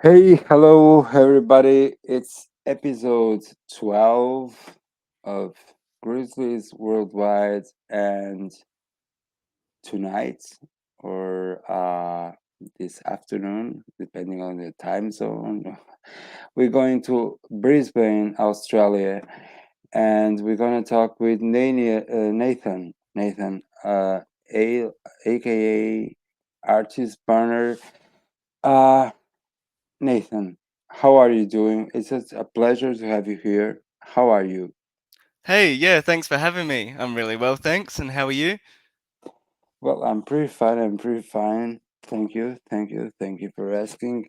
Hey, hello, everybody. It's episode 12 of Grizzlies World Wide, and tonight or this afternoon, depending on the time zone, we're going to Brisbane, Australia, and we're going to talk with Nathan. A, aka Archie's Burner. Uh, Nathan, how are you doing? It's just a pleasure to have you here. How are you? Hey, yeah, thanks for having me. I'm really well, thanks. And how are you? Well, I'm pretty fine. I'm pretty fine. Thank you for asking.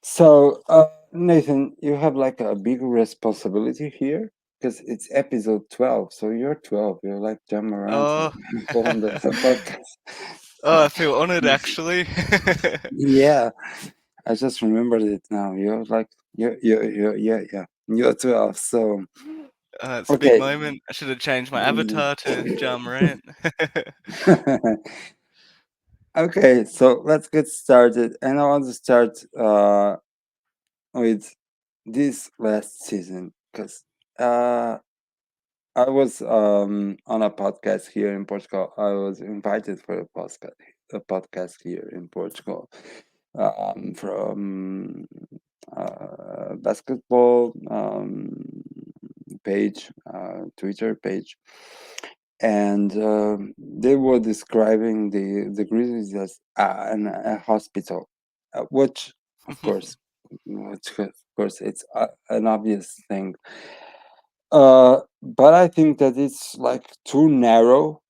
So, Nathan, you have like a big responsibility here because it's episode 12. So you're 12. You're like John Morant Oh, on the podcast. oh, I feel honored actually. Yeah, I just remembered it now. You're like, yeah. You're 12. So, It's a big okay. moment. I should have changed my avatar to Ja Morant. Okay, so let's get started. And I want to start with this last season because uh, I was on a podcast here in Portugal. I was invited for a podcast here in Portugal from basketball page, Twitter page, and they were describing the Grizzlies as a hospital, which of course, it's an obvious thing. But I think that it's like too narrow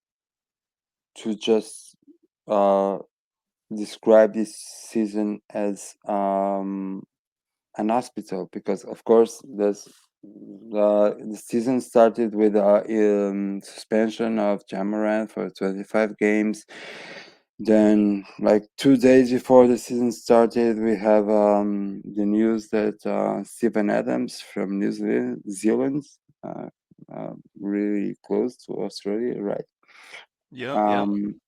to just uh, describe this season as an hospital, because of course the season started with a suspension of Jamaran for 25 games. Then, like 2 days before the season started, we have the news that Stephen Adams from New Zealand, uh, really close to Australia, right? Yep, yep. Um,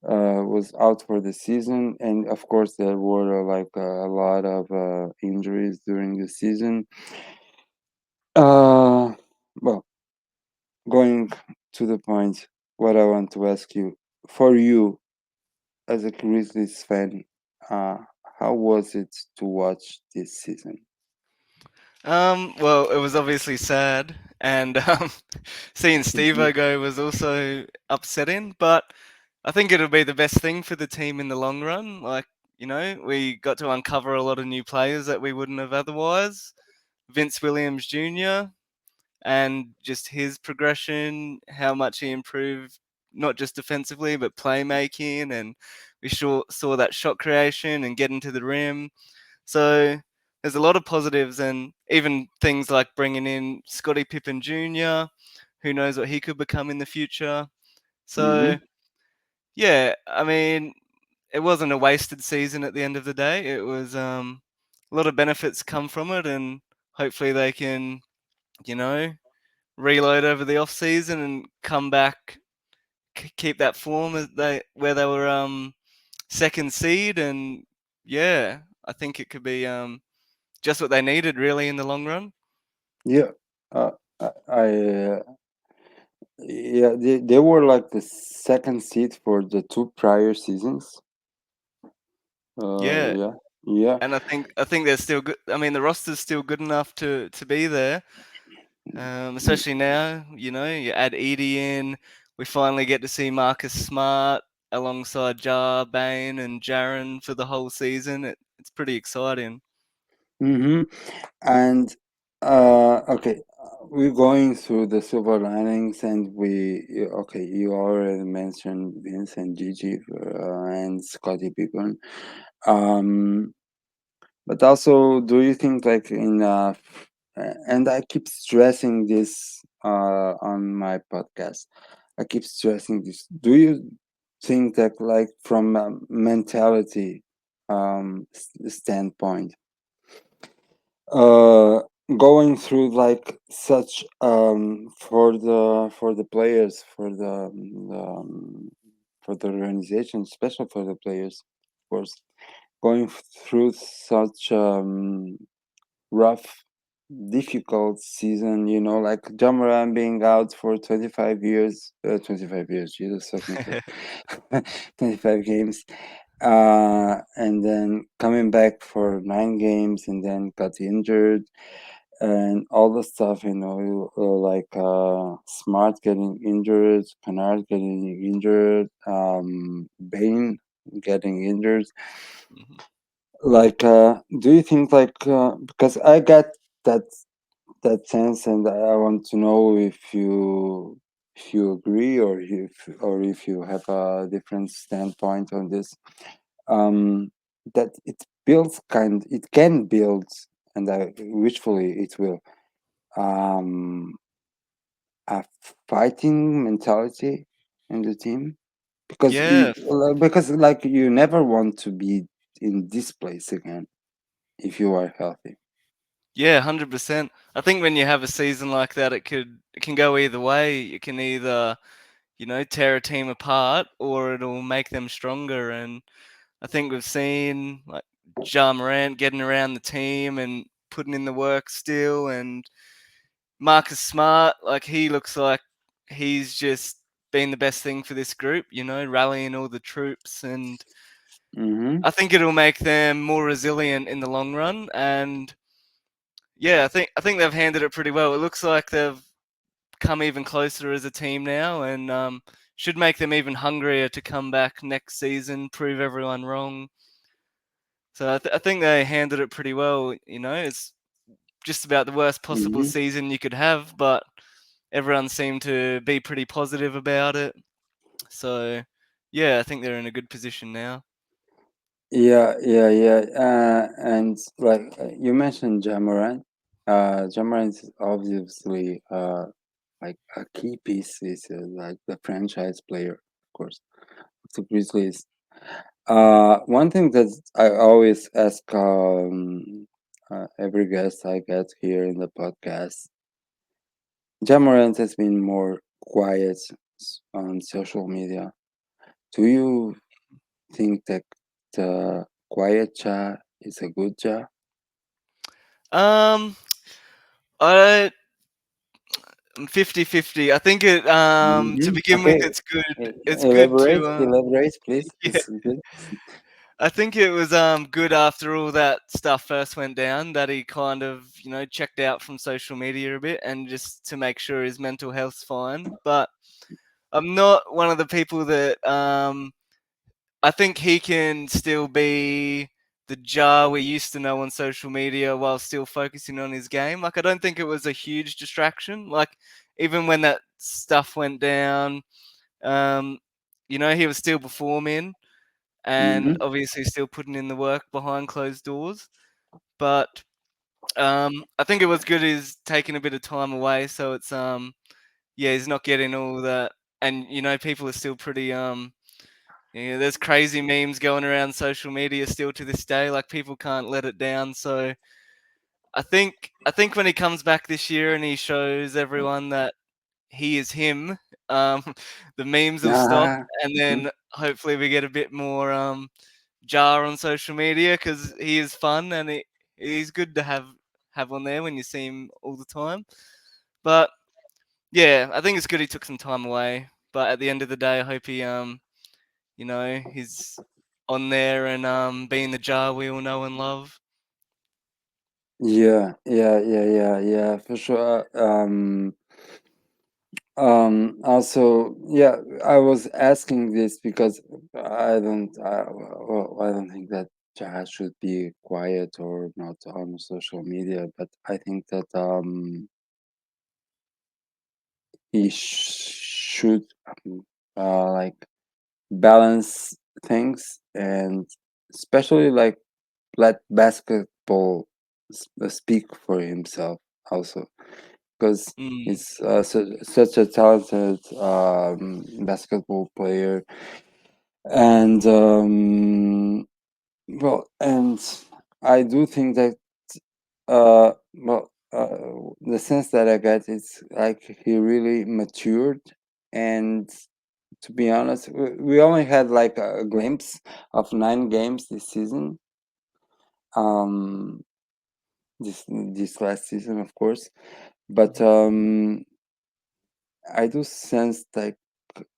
was out for the season, and of course there were like a lot of injuries during the season. Well, going to the point, what I want to ask you, for you as a Grizzlies fan, uh, how was it to watch this season? Well, it was obviously sad, and seeing Steve Mhm. go was also upsetting, but I think it'll be the best thing for the team in the long run. We got to uncover a lot of new players that we wouldn't have otherwise. Vince Williams Jr., and just his progression, how much he improved, not just defensively, but playmaking. And we saw that shot creation and getting to the rim. So there's a lot of positives, and even things like bringing in Scottie Pippen Jr., who knows what he could become in the future. So, Mhm. yeah, I mean, it wasn't a wasted season at the end of the day. It was a lot of benefits come from it, and hopefully they can, you know, reload over the off season and come back, keep that form as they where they were second seed, and yeah, I think it could be just what they needed really in the long run. Yeah, uh, yeah, they were like the second seed for the two prior seasons. Yeah, Yeah, yeah. and I think they're still good. I mean, the roster's still good enough to be there, especially now. You add Edie in. We finally get to see Marcus Smart alongside Jar Bane and Jaron for the whole season. It's pretty exciting. Mm-hmm. And okay, we're going through the silver linings, and okay, you already mentioned Vince and Gigi and Scottie Pippen. Um, but also, do you think like and I keep stressing this on my podcast. I keep stressing this. Do you think that like from a mentality standpoint, uh going through like such for the players, for the organization, especially for the players, of course, going through such rough, difficult season. You know, like Jamaran being out for 25 years, 25 years, Jesus fucking Christ, 25 games, and then coming back for 9 games, and then got injured, and all the stuff. You know, like Smart getting injured, Kennard getting injured, Bain getting injured. Mhm. Like, do you think like because I got that sense, and I want to know if you agree, or if you have a different standpoint on this. Um, that it can build, and wishfully it will, um, a fighting mentality in the team, because Yeah, like you never want to be in this place again if you are healthy. yeah, 100%. I think when you have a season like that, it can go either way. It can either, tear a team apart, or it'll make them stronger. And I think we've seen like Ja Morant getting around the team and putting in the work still, and Marcus Smart, like he looks like he's just been the best thing for this group, rallying all the troops, and Mm-hmm. I think it'll make them more resilient in the long run. And yeah, I think they've handled it pretty well. It looks like they've come even closer as a team now, and should make them even hungrier to come back next season, prove everyone wrong. So I think they handled it pretty well. It's just about the worst possible Mm-hmm. season you could have, but everyone seemed to be pretty positive about it. So yeah, I think they're in a good position now. Yeah, yeah, yeah. And like you mentioned Jamoran. Jamoran is obviously like a key piece. Is like the franchise player, of course, of the Grizzlies. One thing that I always ask every guest I get here in the podcast, Jamoran has been more quiet on social media. Do you think that the quiet Ja is a good Ja? Um, I 50-50. I think to begin with, Okay. it's good. It's good Elaborate, to elaborate, please. yeah. This is good. I think it was good after all that stuff first went down, that he kind of checked out from social media a bit, and just to make sure his mental health's fine. But I'm not one of the people that I think he can still be the jar we used to know on social media while still focusing on his game. Like, I don't think it was a huge distraction. Like, even when that stuff went down, um, he was still performing, and Mm-hmm. obviously still putting in the work behind closed doors. But I think it was good he's taking a bit of time away, so it's yeah, he's not getting all that. And people are still pretty yeah, there's crazy memes going around social media still to this day. Like, people can't let it down. So I think when he comes back this year and he shows everyone that he is him, um, the memes will stop, Ah, and mhm. then hopefully we get a bit more jar on social media, because he is fun, and he's good to have on there when you see him all the time. But yeah, I think it's good he took some time away. But at the end of the day, I hope he's on there and being the jar we all know and love. Yeah, yeah, yeah, yeah, yeah, for sure. Also, yeah, I was asking this because I don't think that Jazz should be quiet or not on social media, but I think that he should like balance things, and especially like let basketball speak for himself also, because Mm, he's such a talented basketball player. And well, and I do think that the sense that I get is like he really matured. And to be honest, we only had like a glimpse of 9 games this season, um, this last season, of course. But Mhm. I do sense like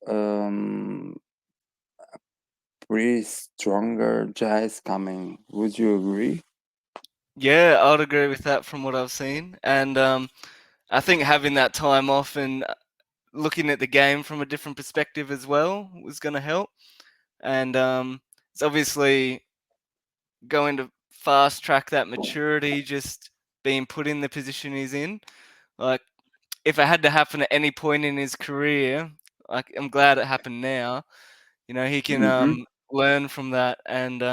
um, pretty stronger jazz coming. Would you agree? Yeah, I'd agree with that from what I've seen, and I think having that time off and looking at the game from a different perspective as well was going to help. And it's obviously going to fast track that maturity, just being put in the position he's in. Like, if it had to happen at any point in his career, like I'm glad it happened now. You know, he can Mm-hmm. learn from that, and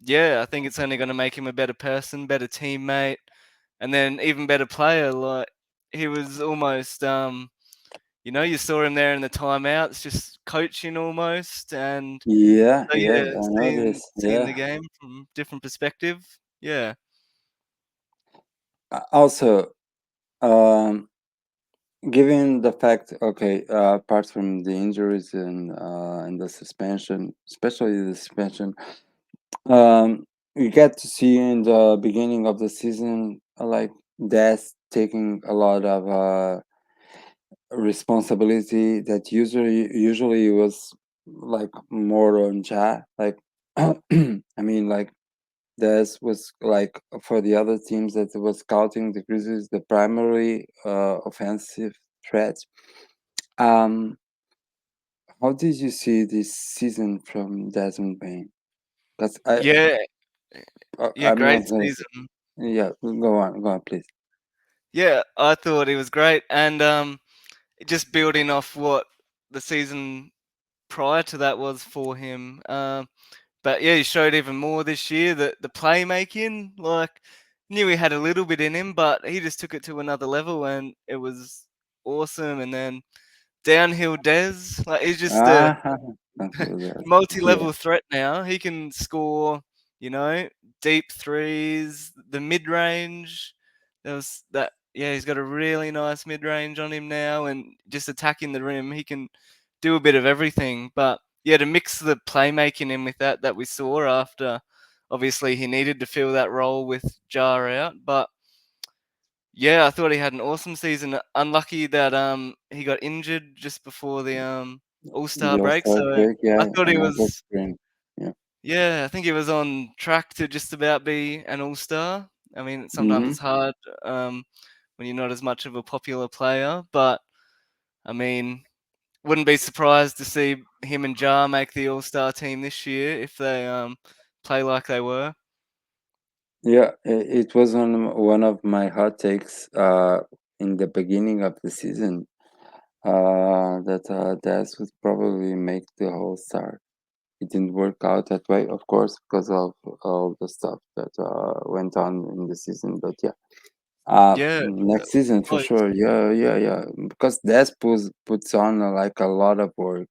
yeah, I think it's only going to make him a better person, better teammate, and then even better player. Like he was almost, you know, you saw him there in the timeouts, just coaching almost, and Yeah, so yeah, yeah, I know this. seeing Yeah. the game from different perspective. Yeah, Also, um, given the fact, okay, apart from the injuries and the suspension, especially the suspension, you get to see in the beginning of the season, like Des taking a lot of responsibility that usually was like more on Ja. Like, I mean, like Des was like for the other teams that was scouting the Grizzlies, the primary offensive threat. Um, how did you see this season from Desmond Bain? Because yeah, yeah. I'm Great not gonna say, season. yeah. Go on, please. Yeah, I thought he was great, and just building off what the season prior to that was for him. But yeah, he showed even more this year. The playmaking, like knew he had a little bit in him, but he just took it to another level, and it was awesome. And then downhill Des, like he's just a Ah, until that. Yeah. multi-level threat now. He can score, you know, deep threes, the mid-range. There was that. Yeah, he's got a really nice mid-range on him now, and just attacking the rim, he can do a bit of everything. But yeah, to mix the playmaking in with that we saw after, obviously he needed to fill that role with Jar out. But yeah, I thought he had an awesome season. Unlucky that he got injured just before the All Star The break. All-Star So break, I yeah, thought he another was, spring. Yeah. yeah, I think he was on track to just about be an All Star. I mean, sometimes Mm-hmm. it's hard um, when you're not as much of a popular player, but I mean, wouldn't be surprised to see him and Jar make the All Star team this year if they play like they were. Yeah, it was on one of my hot takes in the beginning of the season that Daz would probably make the whole star. It didn't work out that way, of course, because of all the stuff that went on in the season. But yeah, Yeah, next season for close. sure. Yeah, yeah, yeah. Because Daz puts on like a lot of work.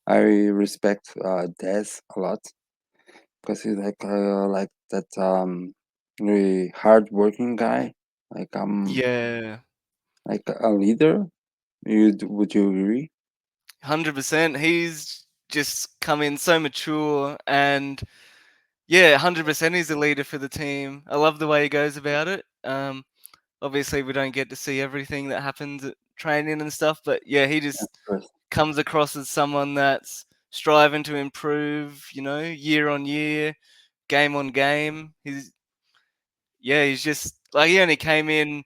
I respect Daz a lot because he's like that really hardworking guy, like Yeah, like a leader. Would you agree? 100%. He's just come in so mature and yeah, 100% he's a leader for the team. I love the way he goes about it. Obviously, we don't get to see everything that happens at training and stuff, but yeah, he Of just course. comes across as someone that's striving to improve, you know, year on year, game on game. He's just like he only came in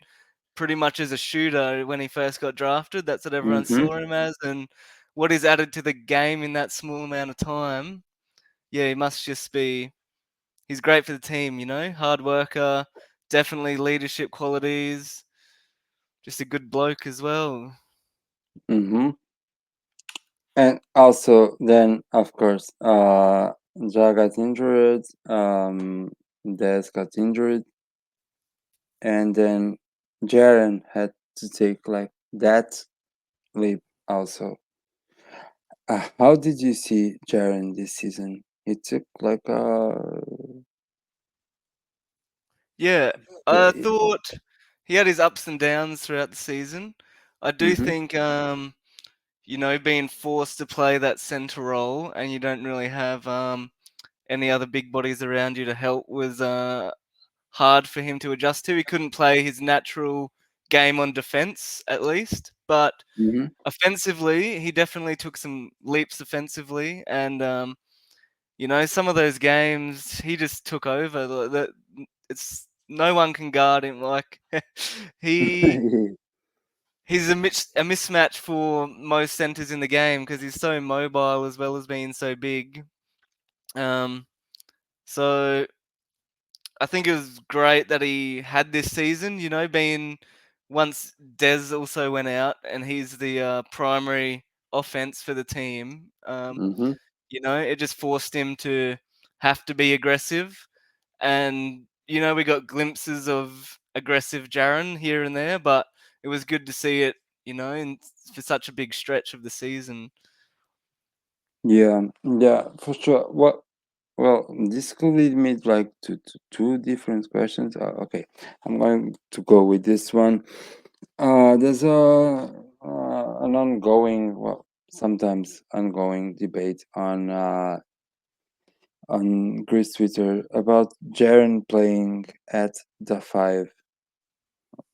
pretty much as a shooter when he first got drafted. That's what everyone Mm-hmm. saw him as, and what he's added to the game in that small amount of time. Yeah, he must just be. He's great for the team, you know, hard worker, definitely leadership qualities, just a good bloke as well. Mm-hmm. And also, then of course, Ja got injured. Des got injured, and then Jaren had to take like that leap also. How did you see Jaren this season? He took like Yeah, yeah. I thought he had his ups and downs throughout the season. I do Mm-hmm. think, you know, being forced to play that center role and you don't really have any other big bodies around you to help was hard for him to adjust to. He couldn't play his natural game on defense, at least, but Hmm. offensively, he definitely took some leaps offensively, and some of those games he just took over. It's no one can guard him. Like he he's a mismatch for most centers in the game because he's so mobile as well as being so big. Um, so I think it was great that he had this season. Being once Dez also went out and he's the primary offense for the team. Hmm. It just forced him to have to be aggressive, and we got glimpses of aggressive Jaren here and there, but it was good to see it. For such a big stretch of the season. Yeah, yeah, for sure. Well, this could lead me like to two different questions. Okay, I'm going to go with this one. There's an ongoing, well, sometimes ongoing debate on Grizz Twitter about Jaren playing at the five.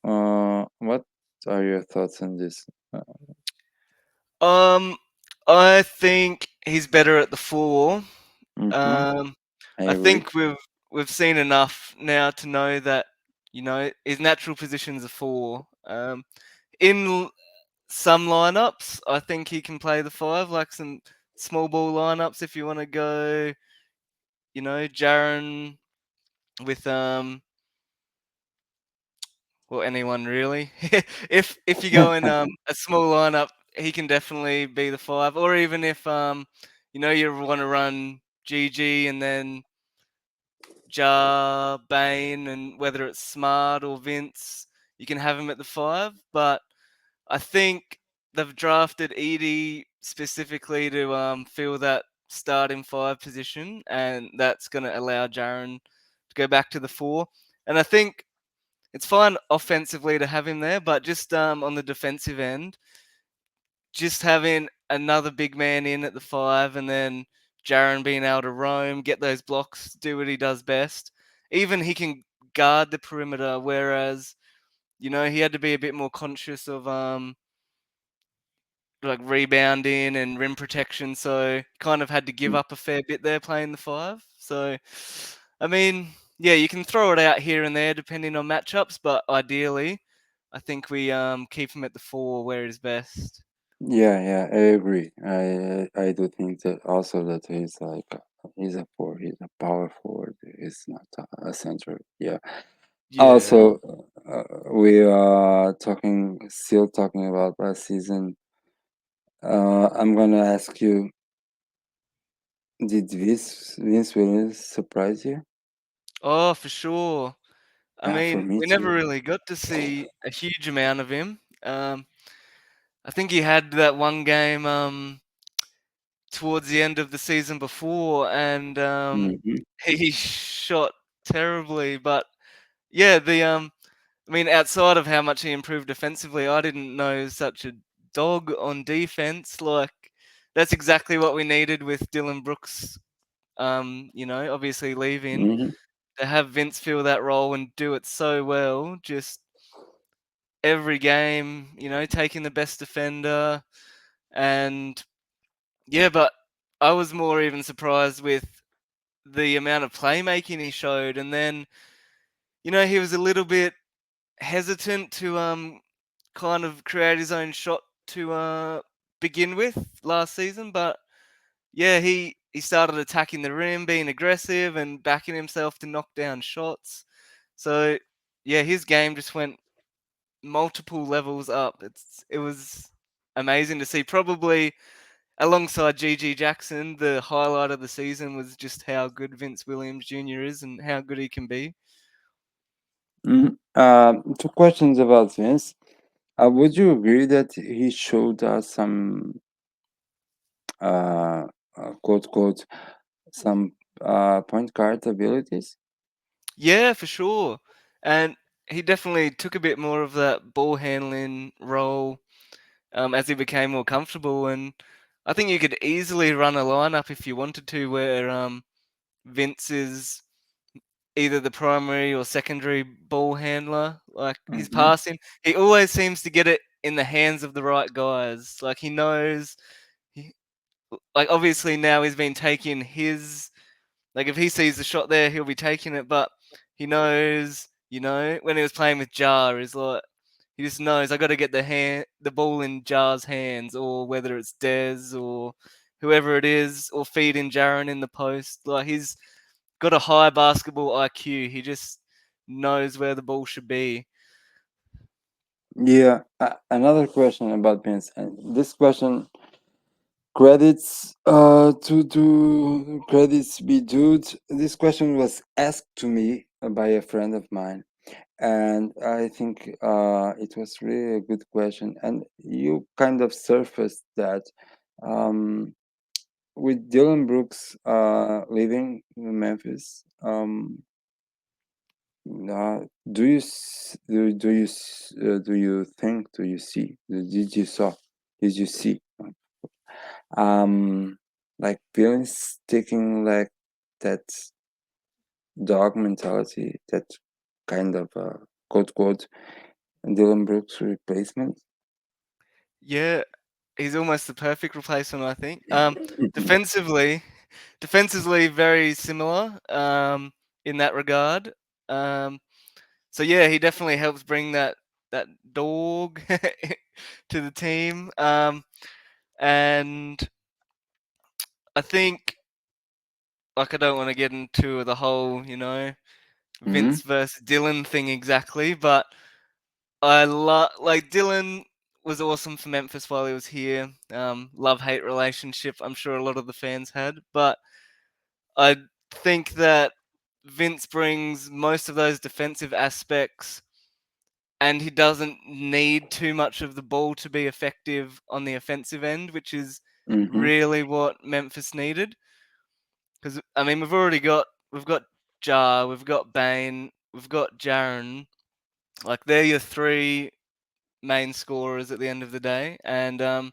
What are your thoughts on this? Um, I think he's better at the four. Mm-hmm, Um, I I agree. think we've seen enough now to know that his natural position's a four. In some lineups, I think he can play the five, like some small ball lineups. If you want to go, Jaren with well, anyone really. If you go in a small lineup, he can definitely be the five. Or even if you want to run GG and then Jar, Bane, and whether it's Smart or Vince, you can have him at the five. But I think they've drafted Edie specifically to fill that starting five position, and that's going to allow Jaren to go back to the four. And I think it's fine offensively to have him there, but just on the defensive end, just having another big man in at the five, and then Jaren being able to roam, get those blocks, do what he does best. Even he can guard the perimeter, whereas he had to be a bit more conscious of like rebounding and rim protection, so kind of had to give up a fair bit there playing the five. So, I mean, yeah, you can throw it out here and there depending on matchups, but ideally, I think we keep him at the four where he's best. Yeah, yeah, I agree. I do think that also that he's like he's a four, he's a power forward. He's not a center. Yeah. Yeah. Also, we are still talking about last season. I'm gonna ask you, did Vince Williams surprise you? Oh, for sure. I Yeah, for mean, me we never too. really got to see a huge amount of him. I think he had that one game towards the end of the season before, and Hmm. he shot terribly. But yeah, I mean, outside of how much he improved defensively, I didn't know such a dog on defense. Like that's exactly what we needed with Dylan Brooks. Obviously leaving Hmm. to have Vince fill that role and do it so well. Just every game, taking the best defender, and yeah, but I was more even surprised with the amount of playmaking he showed, and then he was a little bit hesitant to kind of create his own shot to begin with last season, but yeah, he started attacking the rim, being aggressive and backing himself to knock down shots. So yeah, his game just went multiple levels up. It was amazing to see. Probably alongside GG Jackson, the highlight of the season was just how good Vince Williams Jr. is and how good he can be. Hmm. Two questions about Vince. Would you agree that he showed us some uh, quote quote some point guard abilities? Yeah, for sure. And he definitely took a bit more of that ball handling role as he became more comfortable. And I think you could easily run a lineup if you wanted to, where Vince is either the primary or secondary ball handler. Like his Mm-hmm. passing, he always seems to get it in the hands of the right guys. Like he knows, he, like obviously now he's been taking his. Like if he sees the shot there, he'll be taking it. But he knows, when he was playing with Jar, is like he just knows I got to get the ball in Jar's hands, or whether it's Dez or whoever it is, or feed in Jaron in the post. Like he's got a high basketball IQ. He just knows where the ball should be. Yeah. Another question about Vince, and this question credits to credits be due. This question was asked to me by a friend of mine, and I think it was really a good question. And you kind of surfaced that um, with Dylan Brooks leaving Memphis. Do you do you think, do you see, did you see um like feelings taking like that dog mentality, that kind of quote quote Dylan Brooks replacement? Yeah, he's almost the perfect replacement, I think. Defensively, defensively very similar in that regard. Um, so yeah, he definitely helps bring that dog to the team. And I think, like, I don't want to get into the whole, Hmm. Vince versus Dylan thing exactly, but I love, like, Dylan was awesome for Memphis while he was here. Love hate relationship. I'm sure a lot of the fans had, but I think that Vince brings most of those defensive aspects, and he doesn't need too much of the ball to be effective on the offensive end, which is Hmm. really what Memphis needed. Because I mean, we've got Jar, we've got Bane, we've got Jaron. Like they're your three main scorers at the end of the day, and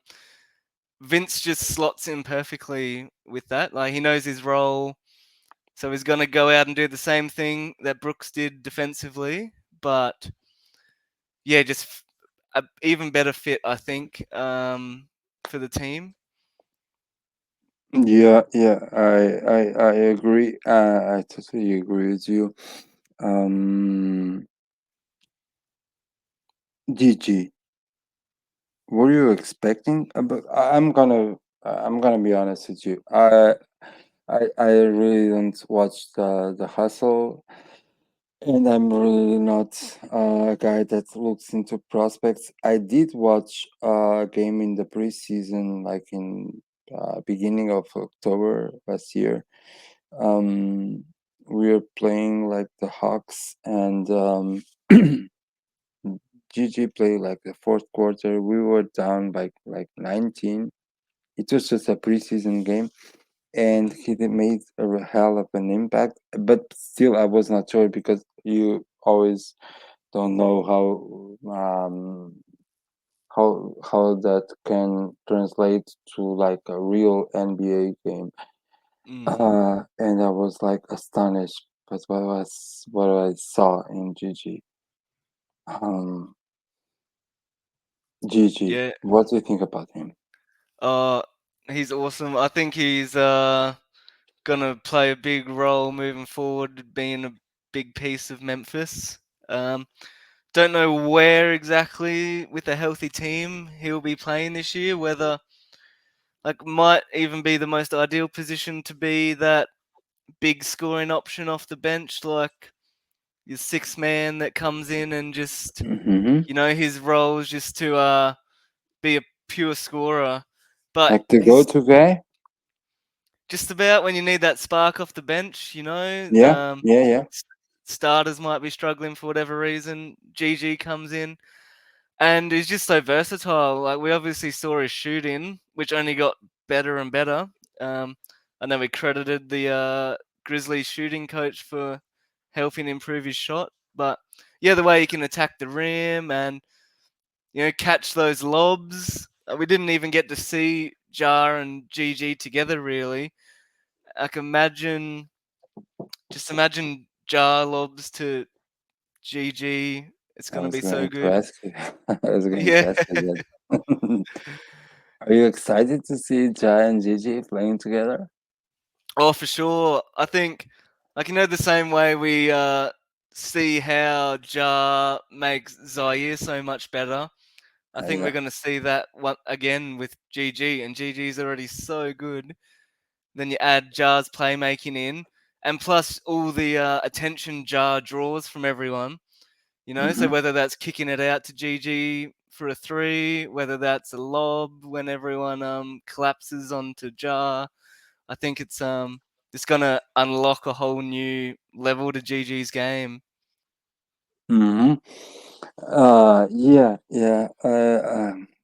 Vince just slots in perfectly with that. Like he knows his role, so he's gonna go out and do the same thing that Brooks did defensively, but yeah, just a even better fit, I think, for the team. Yeah, yeah, I agree. I totally agree with you. um GG, were you expecting about, I'm gonna be honest with you. I really don't watch the hustle, and I'm really not a guy that looks into prospects. I did watch a game in the preseason, like in beginning of October last year. Um, we were playing like the Hawks, and GG played like the fourth quarter. We were down by like 19. It was just a preseason game, and he did made a hell of an impact. But still, I was not sure because you always don't know how that can translate to like a real NBA game. Mm. And I was like astonished by what I saw in GG. Um, GG. Yeah. What do you think about him? Uh, he's awesome. I think he's gonna play a big role moving forward, being a big piece of Memphis. Um, don't know where exactly with a healthy team he'll be playing this year. Whether like might even be the most ideal position to be that big scoring option off the bench, like your sixth man that comes in and just Hmm. his role is just to be a pure scorer. But Like the he's go-to guy? just about when you need that spark off the bench, Yeah, yeah, yeah. starters might be struggling for whatever reason. GG comes in and he's just so versatile. Like we obviously saw his shooting, which only got better and better. Um, I know we credited the Grizzlies shooting coach for helping improve his shot, but yeah, the way he can attack the rim and catch those lobs. We didn't even get to see Jar and GG together really. I can imagine. Just imagine jar lobs to GG. It's I gonna was be so going to good. ask you. I was going to Yeah. ask you that. Are you excited to see Jai and Gigi playing together? Oh, for sure. I think, like, the same way we see how Jar makes Zaire so much better. I think we're Yeah. going to see that one again with GG, and GG's already so good. Then you add Jar's playmaking in, and plus all the attention Jar draws from everyone. So Hmm. whether that's kicking it out to GG for a three, whether that's a lob when everyone collapses onto Jar, I think it's gonna unlock a whole new level to GG's game. Hmm.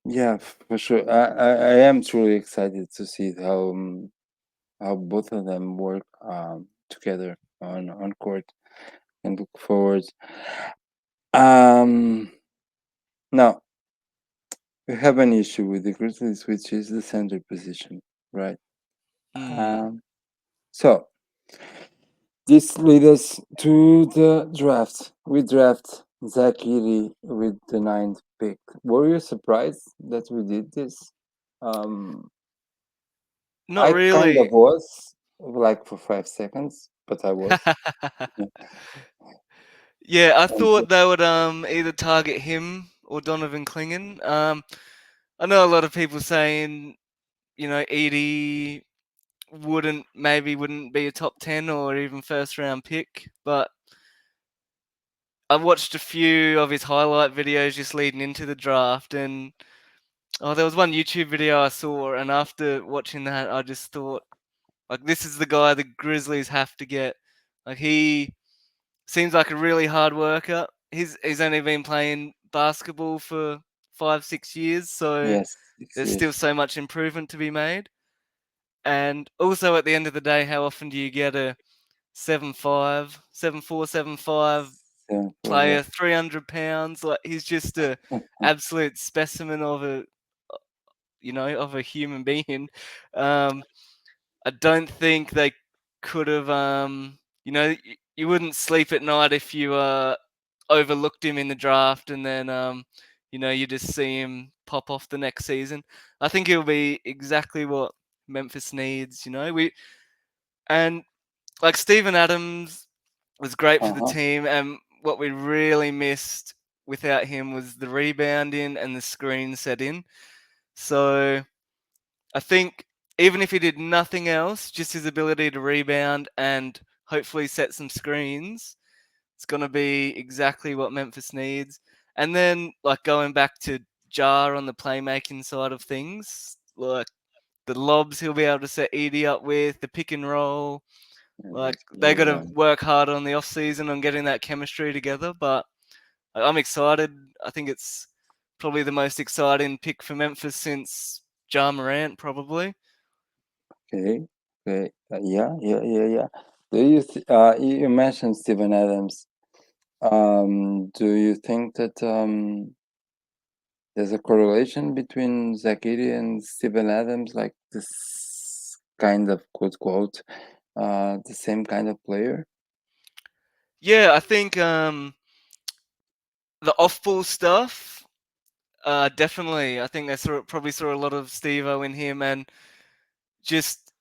Yeah, for sure. I am truly excited to see how both of them work together on court, and look forward. Um, Now we have an issue with the Grizzlies, which is the center position, right? Hmm. Um, so this leads us to the draft. We draft Zach Eady with the ninth pick. Were you surprised that we did this? Um, Not I kind of really. was, like for 5 seconds, but I was. Yeah, I And thought they would either target him or Donovan Clingan. I know a lot of people saying Edie wouldn't be a top 10 or even first round pick, but I watched a few of his highlight videos just leading into the draft, and there was one YouTube video I saw, and after watching that, I just thought, like, this is the guy the Grizzlies have to get. Like, he seems like a really hard worker. He's only been playing basketball for 5-6 years, so yes, six there's still years, so much improvement to be made. And also, at the end of the day, how often do you get a 7'5", 7'4", 7'5" yeah. player, 300 pounds? Like, he's just a absolute specimen of a human being. Um, I don't think they could have. You wouldn't sleep at night if you overlooked him in the draft, and then you just see him pop off the next season. I think he'll be exactly what Memphis needs. And like Steven Adams was great for the Uh-huh. team, and what we really missed without him was the rebounding and the screen setting. So I think even if he did nothing else, just his ability to rebound and hopefully set some screens, it's going to be exactly what Memphis needs. And then, like, going back to Jar on the playmaking side of things, like the lobs he'll be able to set Edie up with, the pick and roll. Yeah, Like, that's they great. got to work hard on the off season on getting that chemistry together. But I'm excited. I think it's probably the most exciting pick for Memphis since Ja Morant, probably. Okay. Okay. Yeah. You mentioned Steven Adams. Do you think that there's a correlation between Zakiri and Steven Adams, like this kind of quote quote, the same kind of player? Yeah, I think the off-ball stuff, definitely. I think they probably saw a lot of Steve-O in him, and just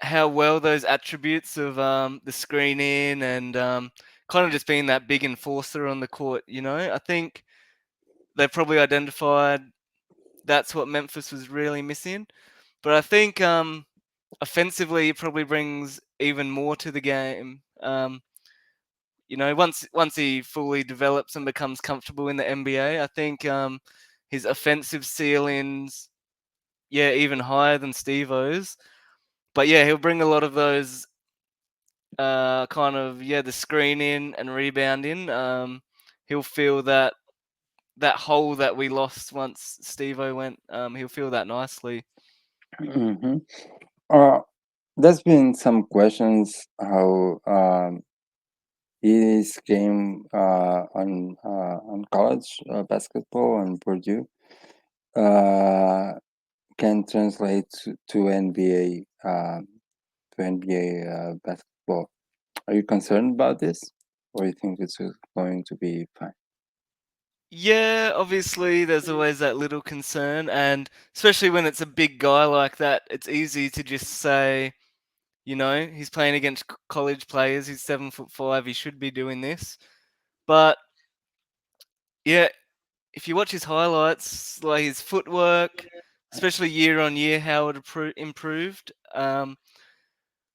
how well those attributes of the screen in and kind of just being that big enforcer on the court. I think they probably identified that's what Memphis was really missing. But I think offensively, he probably brings even more to the game. Once he fully develops and becomes comfortable in the NBA, I think his offensive ceilings, yeah, even higher than Steve-O's. But yeah, he'll bring a lot of those kind of the screen in and rebounding. He'll feel that hole that we lost once Steve-O went. He'll feel that nicely. Mm-hmm. Uh, there's been some questions how his game on college basketball and Purdue can translate to NBA basketball. Are you concerned about this, or you think it's going to be fine? Yeah, obviously there's always that little concern, and especially when it's a big guy like that, it's easy to just say, he's playing against college players. He's 7'5". He should be doing this. But yeah, if you watch his highlights, like his footwork, especially year on year, how it improved.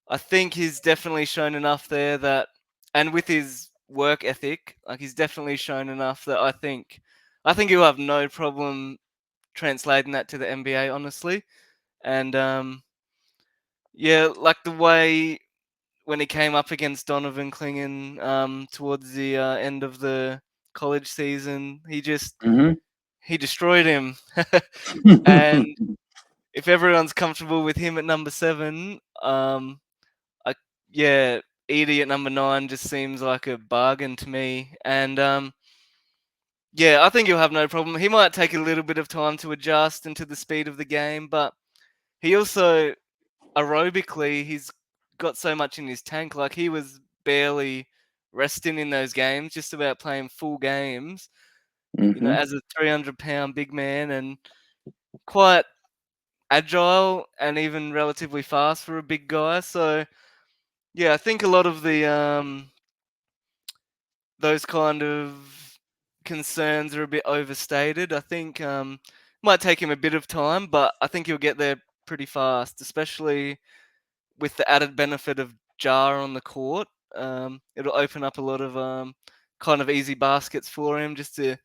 I think he's definitely shown enough there that, and with his work ethic, like he's definitely shown enough that I think he'll have no problem translating that to the NBA, honestly. And yeah, like the way when he came up against Donovan Clingan towards the end of the college season, Mm-hmm. he destroyed him. And if everyone's comfortable with him at number 7, I yeah, Edie at number 9 just seems like a bargain to me. And yeah, I think he'll have no problem. He might take a little bit of time to adjust into the speed of the game, but he also aerobically he's got so much in his tank. Like he was barely resting in those games, just about playing full games. Mm-hmm. As a 300-pound big man and quite agile and even relatively fast for a big guy. So yeah, I think a lot of the those kind of concerns are a bit overstated. I think might take him a bit of time, but I think he'll get there pretty fast, especially with the added benefit of Jar on the court. It'll open up a lot of kind of easy baskets for him just to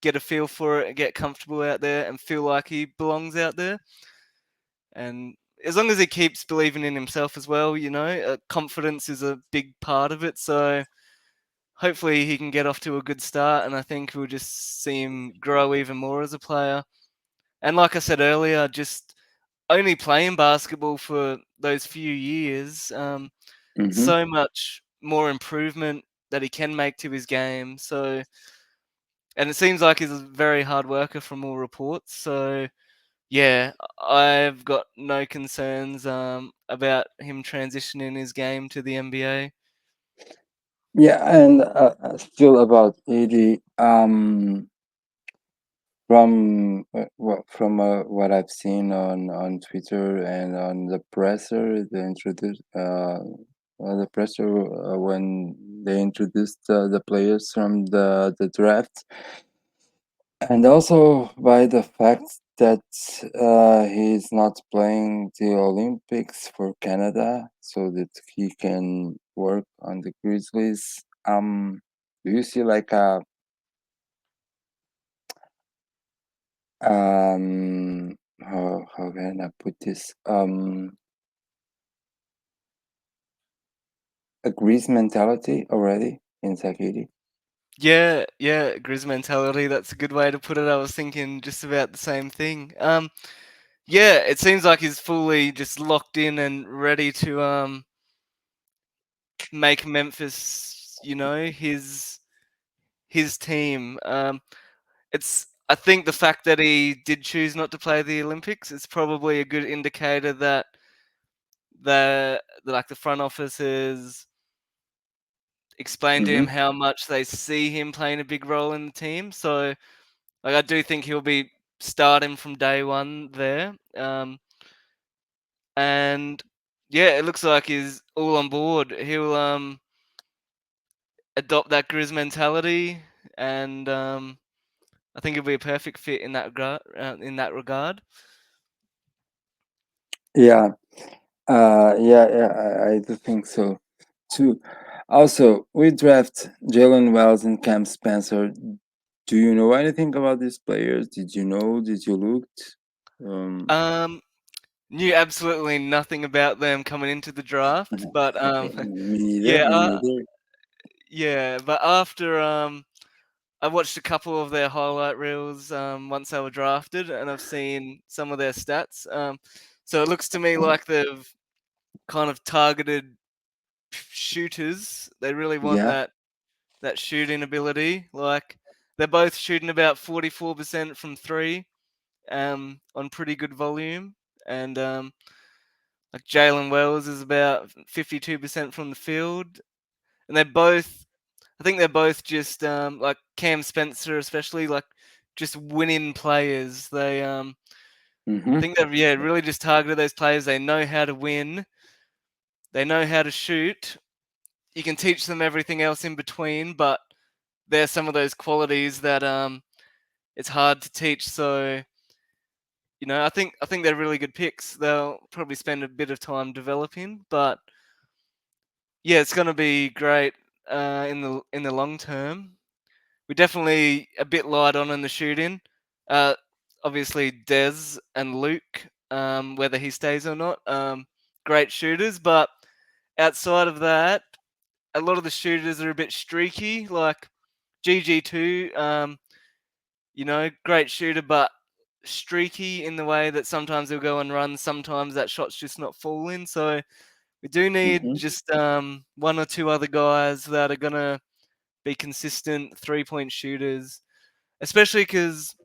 get a feel for it and get comfortable out there and feel like he belongs out there. And as long as he keeps believing in himself as well, confidence is a big part of it. So hopefully he can get off to a good start, and I think we'll just see him grow even more as a player. And like I said earlier, just only playing basketball for those few years, Mm-hmm. so much more improvement that he can make to his game. So, and it seems like he's a very hard worker from all reports. So, yeah, I've got no concerns about him transitioning his game to the NBA. Yeah, and still about AD. What I've seen on Twitter and on the presser, the presser when they introduced the players from the draft, and also by the fact that he's not playing the Olympics for Canada, so that he can work on the Grizzlies. Do you see like how can I put this, a Greece mentality already in Sakiri? Yeah, yeah, Grizz mentality. That's a good way to put it. I was thinking just about the same thing. Yeah, it seems like he's fully just locked in and ready to make Memphis, his team. I think the fact that he did choose not to play the Olympics is probably a good indicator that like the front office has explained to him Mm-hmm. how much they see him playing a big role in the team. So like I do think he'll be starting from day one there. And yeah, it looks like he's all on board. He'll adopt that Grizz mentality, and I think he'll be a perfect fit in that regard. Yeah, I do think so too. Also, we draft Jalen Wells and Cam Spencer. Do you know anything about these players? Did you know? Did you look? Um, Um, Knew absolutely nothing about them coming into the draft, but okay, me neither. yeah, Me neither. yeah, but after I watched a couple of their highlight reels once they were drafted, and I've seen some of their stats. So it looks to me like they've kind of targeted shooters. They really want Yeah. that shooting ability. Like they're both shooting about 44% from three, on pretty good volume, and like Jalen Wells is about 52% from the field, and they're both. I think they're both just like Cam Spencer, especially like just winning players. I Mm-hmm. think they've really just targeted those players. They know how to win. They know how to shoot. You can teach them everything else in between, but there's some of those qualities that it's hard to teach. So I think they're really good picks. They'll probably spend a bit of time developing, but yeah, it's going to be great in the long term. We're definitely a bit light on in the shooting. Uh, Obviously, Dez and Luke, whether he stays or not, great shooters. But outside of that, a lot of the shooters are a bit streaky. Like GG2, great shooter, but streaky in the way that sometimes he'll go and run, sometimes that shot's just not falling. So we do need Mm-hmm. just one or two other guys that are gonna be consistent 3-point shooters, especially because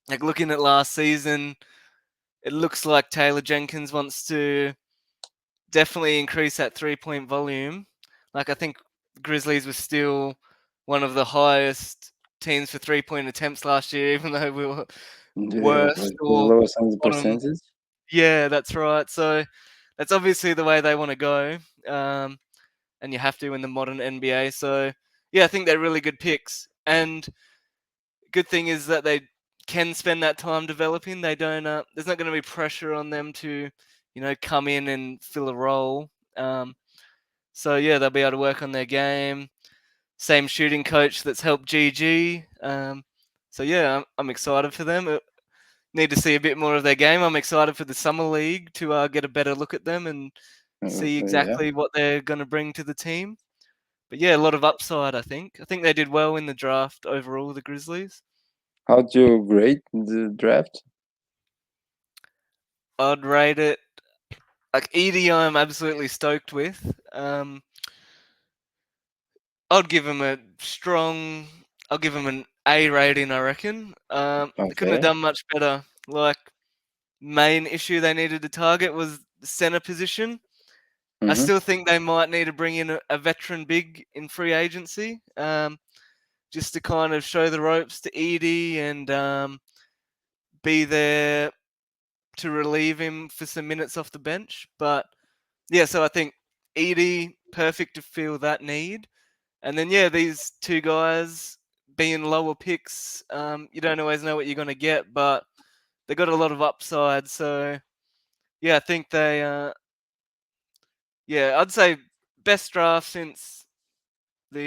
like looking at last season, it looks like Taylor Jenkins wants to definitely increase that 3-point volume. Like I think Grizzlies were still one of the highest teams for 3-point attempts last year, even though we were Yeah, worst like the or lowest on the bottom. percentage. Yeah, that's right. So that's obviously the way they want to go, um, and you have to in the modern NBA. So yeah, I think they're really good picks. And good thing is that they can spend that time developing. They don't. There's not going to be pressure on them to, come in and fill a role. Um, so yeah, they'll be able to work on their game. Same shooting coach that's helped GG. So yeah, I'm excited for them. Need to see a bit more of their game. I'm excited for the summer league to get a better look at them and see Yeah. exactly what they're going to bring to the team. But yeah, a lot of upside. I think. I think they did well in the draft overall. The Grizzlies. How'd you grade the draft? I'd rate it like Edie. I'm absolutely stoked with. I'd give him a strong. I'll give him an A rating. I reckon. They couldn't have Okay. done much better. Like main issue they needed to target was the center position. I Mm-hmm. still think they might need to bring in a veteran big in free agency, just to kind of show the ropes to Edie and be there to relieve him for some minutes off the bench. But yeah, so I think Edie perfect to fill that need, and then yeah, these two guys being lower picks, you don't always know what you're gonna get, but they got a lot of upside. So yeah, I think I'd say best draft since the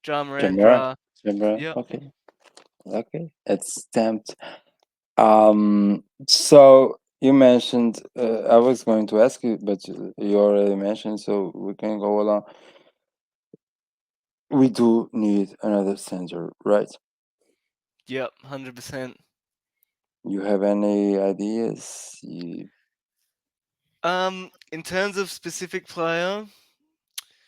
Ja Morant Camera. draft. Camera. Yep. Okay. Okay. It's stamped. So you mentioned, I was going to ask you, but you already mentioned, so we can go along. We do need another center, right? Yep. 100%. You have any ideas? In terms of specific player,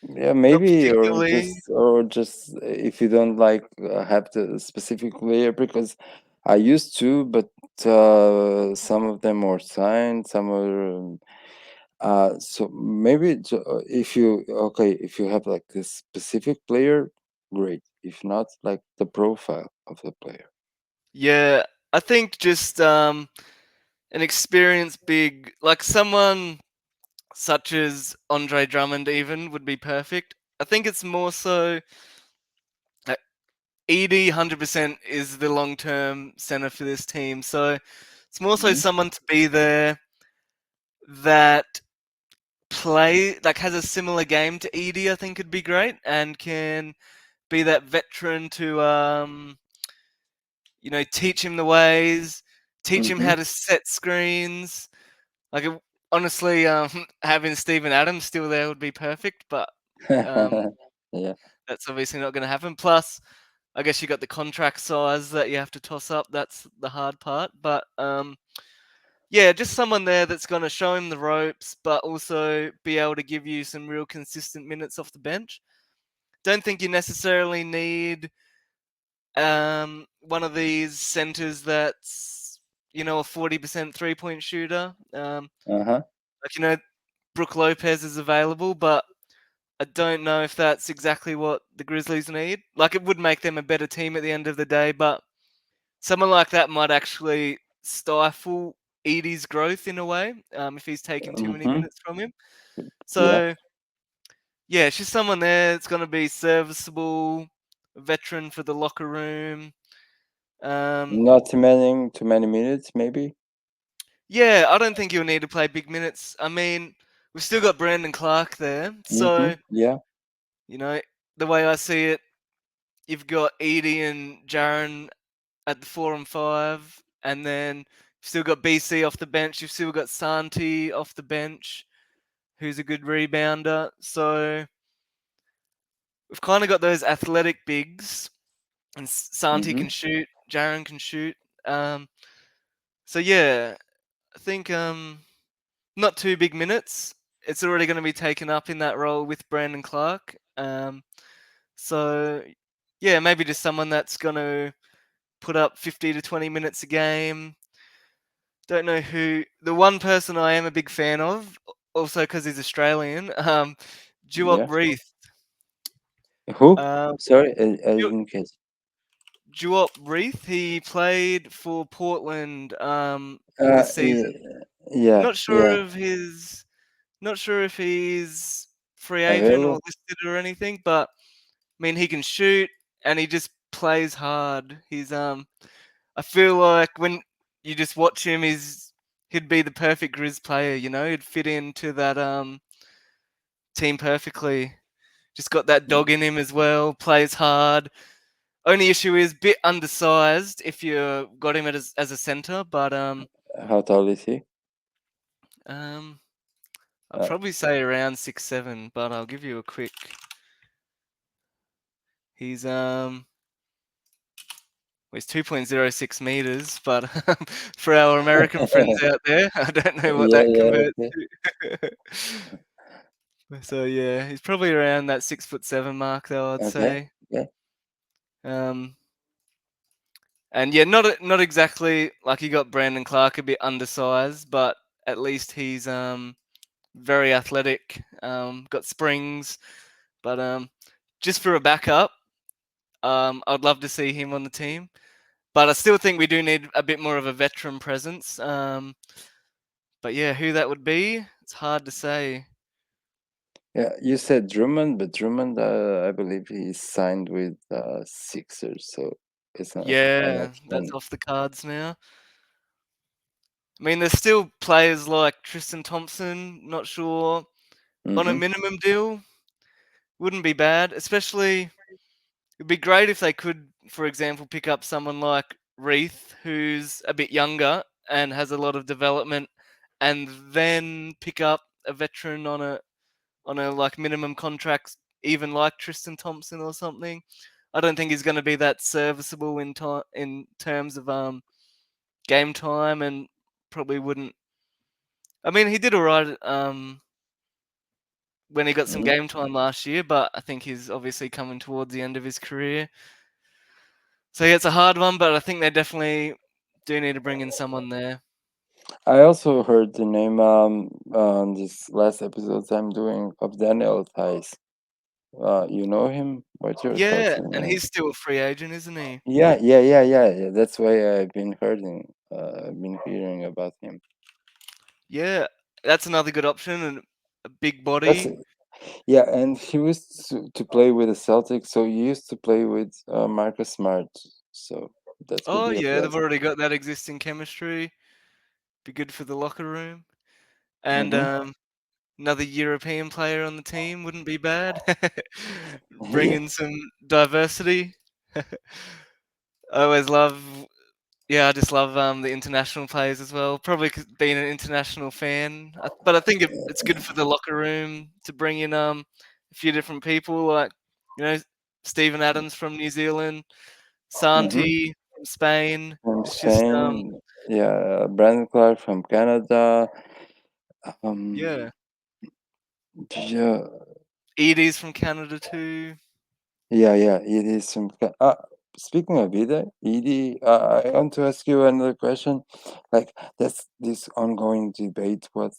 Yeah, not maybe, particularly. or just if you don't like have the specific player, because I used to, but some of them are signed, some are. So maybe if you okay, if you have like this specific player, great. If not, like the profile of the player. Yeah, I think just an experienced big, like someone such as Andre Drummond, even would be perfect. I think it's more so. uh, Edie 100% is the long term center for this team. So it's more so Mhm. someone to be there that like has a similar game to Edie, I think could be great and can be that veteran to teach him the ways, teach him Mhm. how to set screens. Like honestly, having Steven Adams still there would be perfect, but um, Yeah. that's obviously not going to happen. Plus, I guess you got the contract size that you have to toss up. That's the hard part. But yeah, just someone there that's going to show him the ropes, but also be able to give you some real consistent minutes off the bench. Don't think you necessarily need one of these centers that's a 40% 3-point shooter. Uh-huh. Like Brooke Lopez is available, but I don't know if that's exactly what the Grizzlies need. Like, it would make them a better team at the end of the day, but someone like that might actually stifle Edie's growth in a way, if he's taking too many Mm-hmm. minutes from him. Yeah. So yeah, she's someone there that's going to be serviceable, veteran for the locker room. Um, Not too many minutes, maybe. yeah, I don't think he'll need to play big minutes. I mean, we've still got Brandon Clark there, Mm-hmm. so Yeah. you know the way I see it, you've got Edie and Jaron at the 4 and 5, and then you've still got BC off the bench. You've still got Santi off the bench, who's a good rebounder. So we've kind of got those athletic bigs, and Santi Mm-hmm. can shoot, Jaron can shoot. Um, so yeah, I think not too big minutes. It's already going to be taken up in that role with Brandon Clark. So yeah, maybe just someone that's going to put up 50 to 20 minutes a game. Don't know who. The one person I am a big fan of, also because he's Australian, Duop Yeah. Reith. Who? Um, Sorry, I didn't catch. Duop Reith. He played for Portland this season. Yeah, Not sure yeah. of his. Not sure if he's free agent or Available. listed or anything, but I mean he can shoot and he just plays hard. I feel like when you just watch him, he'd be the perfect Grizz player. He'd fit into that team perfectly. Just got that dog in him as well. Plays hard. Only issue is bit undersized if you got him as a center, but How tall is he? um, I'd Uh, probably say around 6'7", but I'll give you a quick. He's well, he's 2.06 meters, but for our American friends out there, I don't know what yeah, that yeah, converts okay, to. So yeah, he's probably around that 6'7" mark, though I'd okay, say. yeah. Um, and yeah, not exactly like you got Brandon Clark a bit undersized, but at least he's very athletic. Got springs, but just for a backup, I'd love to see him on the team. But I still think we do need a bit more of a veteran presence. But yeah, who that would be, it's hard to say. Yeah, you said Drummond, but Drummond, I believe he's signed with Sixers, so it's not an Yeah, that's option. off the cards now. I mean, there's still players like Tristan Thompson, not sure, on a Mm-hmm. minimum deal. Wouldn't be bad, especially it'd be great if they could, for example, pick up someone like Reith, who's a bit younger and has a lot of development, and then pick up a veteran on a like minimum contract, even like Tristan Thompson or something. I don't think he's going to be that serviceable in terms of game time, and probably wouldn't. I mean, he did alright when he got some Mm-hmm. game time last year, but I think he's obviously coming towards the end of his career. So yeah, it's a hard one, but I think they definitely do need to bring in someone there. I also heard the name on this last episode I'm doing of Daniel Theiss. You know him? What's your thoughts Yeah, on and him? he's still a free agent, isn't he? Yeah, yeah, yeah, yeah, yeah. That's why I've been hearing about him. Yeah, that's another good option and a big That's body. Yeah, and he used to play with the Celtics, so he used to play with Marcus Smart, so that could Oh be a yeah, they've plus. already got that existing chemistry. Be good for the locker room. And Mm-hmm. another European player on the team wouldn't be bad. Bring Yeah. in some diversity. I always love, yeah, I just love the international players as well. Probably being an international fan, but I think it's good for the locker room to bring in a few different people, like you know Stephen Adams from New Zealand, Mm-hmm. Santi from Spain. From It's just Spain, yeah, Brandon Clark from Canada. Um, yeah, yeah, Edie's from Canada too. yeah, yeah. It is from. Speaking of Edie, I want to ask you another question. Like, that's this ongoing debate. What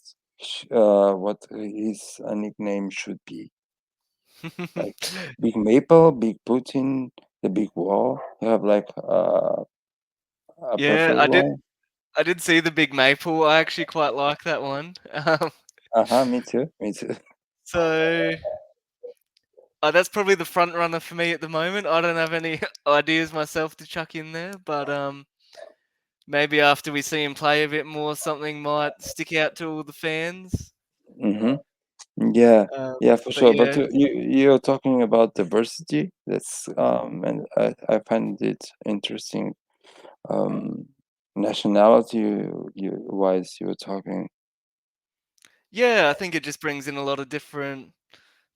his nickname should be. Like Big Maple, Big Putin, the Big Wall. You have like a Yeah, preferred I did. one? I did see the big maple. I actually quite like that one. Uh-huh, me too. Me too. So that's probably the front runner for me at the moment. I don't have any ideas myself to chuck in there, but maybe after we see him play a bit more, something might stick out to all the fans. Mm-hmm. Yeah, Um, yeah, for but sure. But yeah, you're talking about diversity. That's and I find it interesting. Um, nationality wise, you're talking. yeah, I think it just brings in a lot of different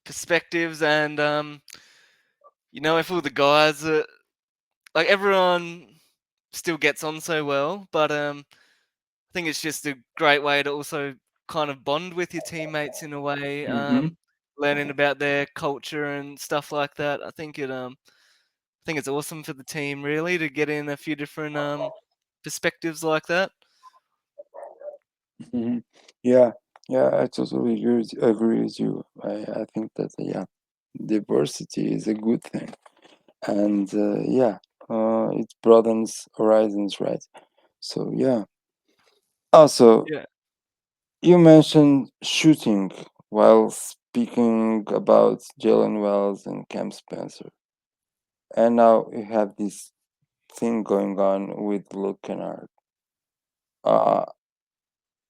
perspectives, and if all the guys are like everyone still gets on so well, but I think it's just a great way to also kind of bond with your teammates in a way, Mm-hmm. learning about their culture and stuff like that. I think it's awesome for the team really to get in a few different perspectives like that. Hmm. Yeah, yeah, I totally agree with you. I think that yeah, diversity is a good thing, and yeah, it broadens horizons, right? So yeah. Also, Yeah, you mentioned shooting while speaking about Jalen Wells and Cam Spencer, and now you have this thing going on with Luke Kennard. Uh,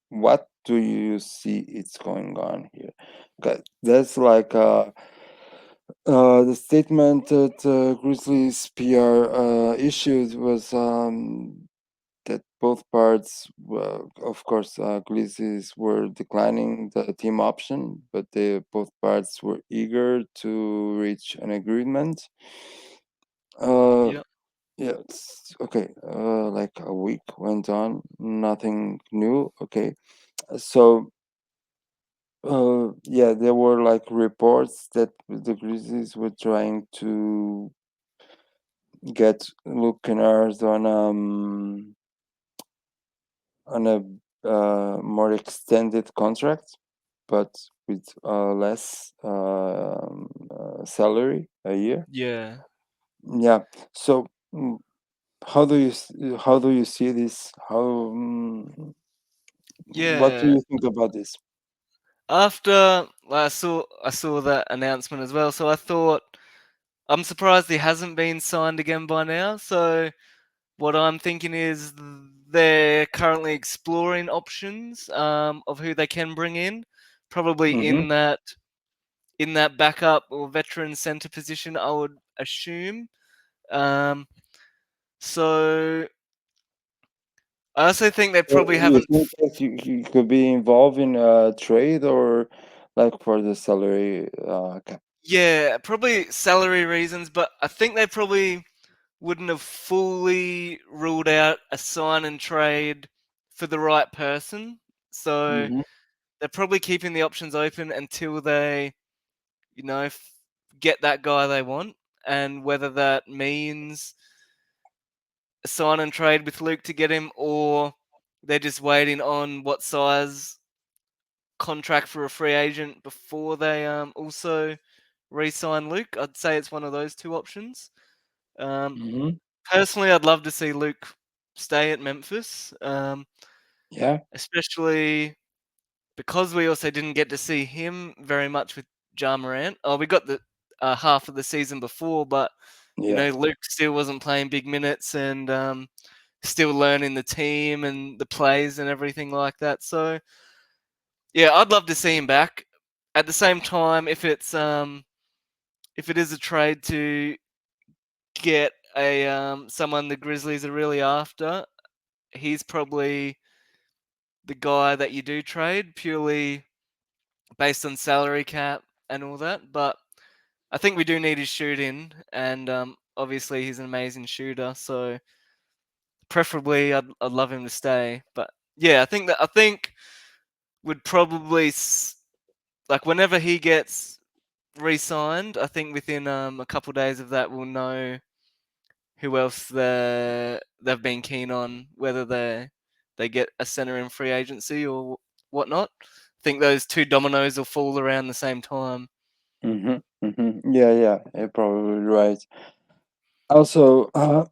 what do you see it's going on here? 'Cause that's like the statement that Grizzlies PR issued was that both parts, well, of course, Grizzlies were declining the team option, but both parts were eager to reach an agreement. Uh, yeah, yeah, okay. Like a week went on, nothing new. Okay, so yeah, there were like reports that the Grizzlies were trying to get Luke Kennard on a more extended contract, but with less salary a year. yeah, Yeah. So how do you see this? What do yeah. you think about this? After I saw that announcement as well, so I thought I'm surprised he hasn't been signed again by now. So what I'm thinking is they're currently exploring options of who they can bring in, probably Mm-hmm. in that backup or veteran center position. I would assume. Um, so I also think they probably You haven't. think that you could be involved in a trade or like for the salary cap? Yeah, probably salary reasons, but I think they probably wouldn't have fully ruled out a sign and trade for the right person. So Mm-hmm. they're probably keeping the options open until they, get that guy they want. And whether that means a sign and trade with Luke to get him, or they're just waiting on what size contract for a free agent before they also re-sign Luke. I'd say it's one of those two options. Um, Mm-hmm. Personally, I'd love to see Luke stay at Memphis, Yeah. especially because we also didn't get to see him very much with Ja Morant. Oh, we got the half of the season before, but Yeah. Luke still wasn't playing big minutes and still learning the team and the plays and everything like that. So yeah, I'd love to see him back. At the same time, if it is a trade to get a someone the Grizzlies are really after, he's probably the guy that you do trade purely based on salary cap and all that. But I think we do need his shooting, and obviously he's an amazing shooter. So preferably, I'd love him to stay. But yeah, I think would probably like whenever he gets re-signed, I think within a couple days of that we'll know who else they've been keen on, whether they get a center in free agency or whatnot. I think those two dominoes will fall around the same time. Mm-hmm. Yeah, yeah, you're probably right. Also, uh,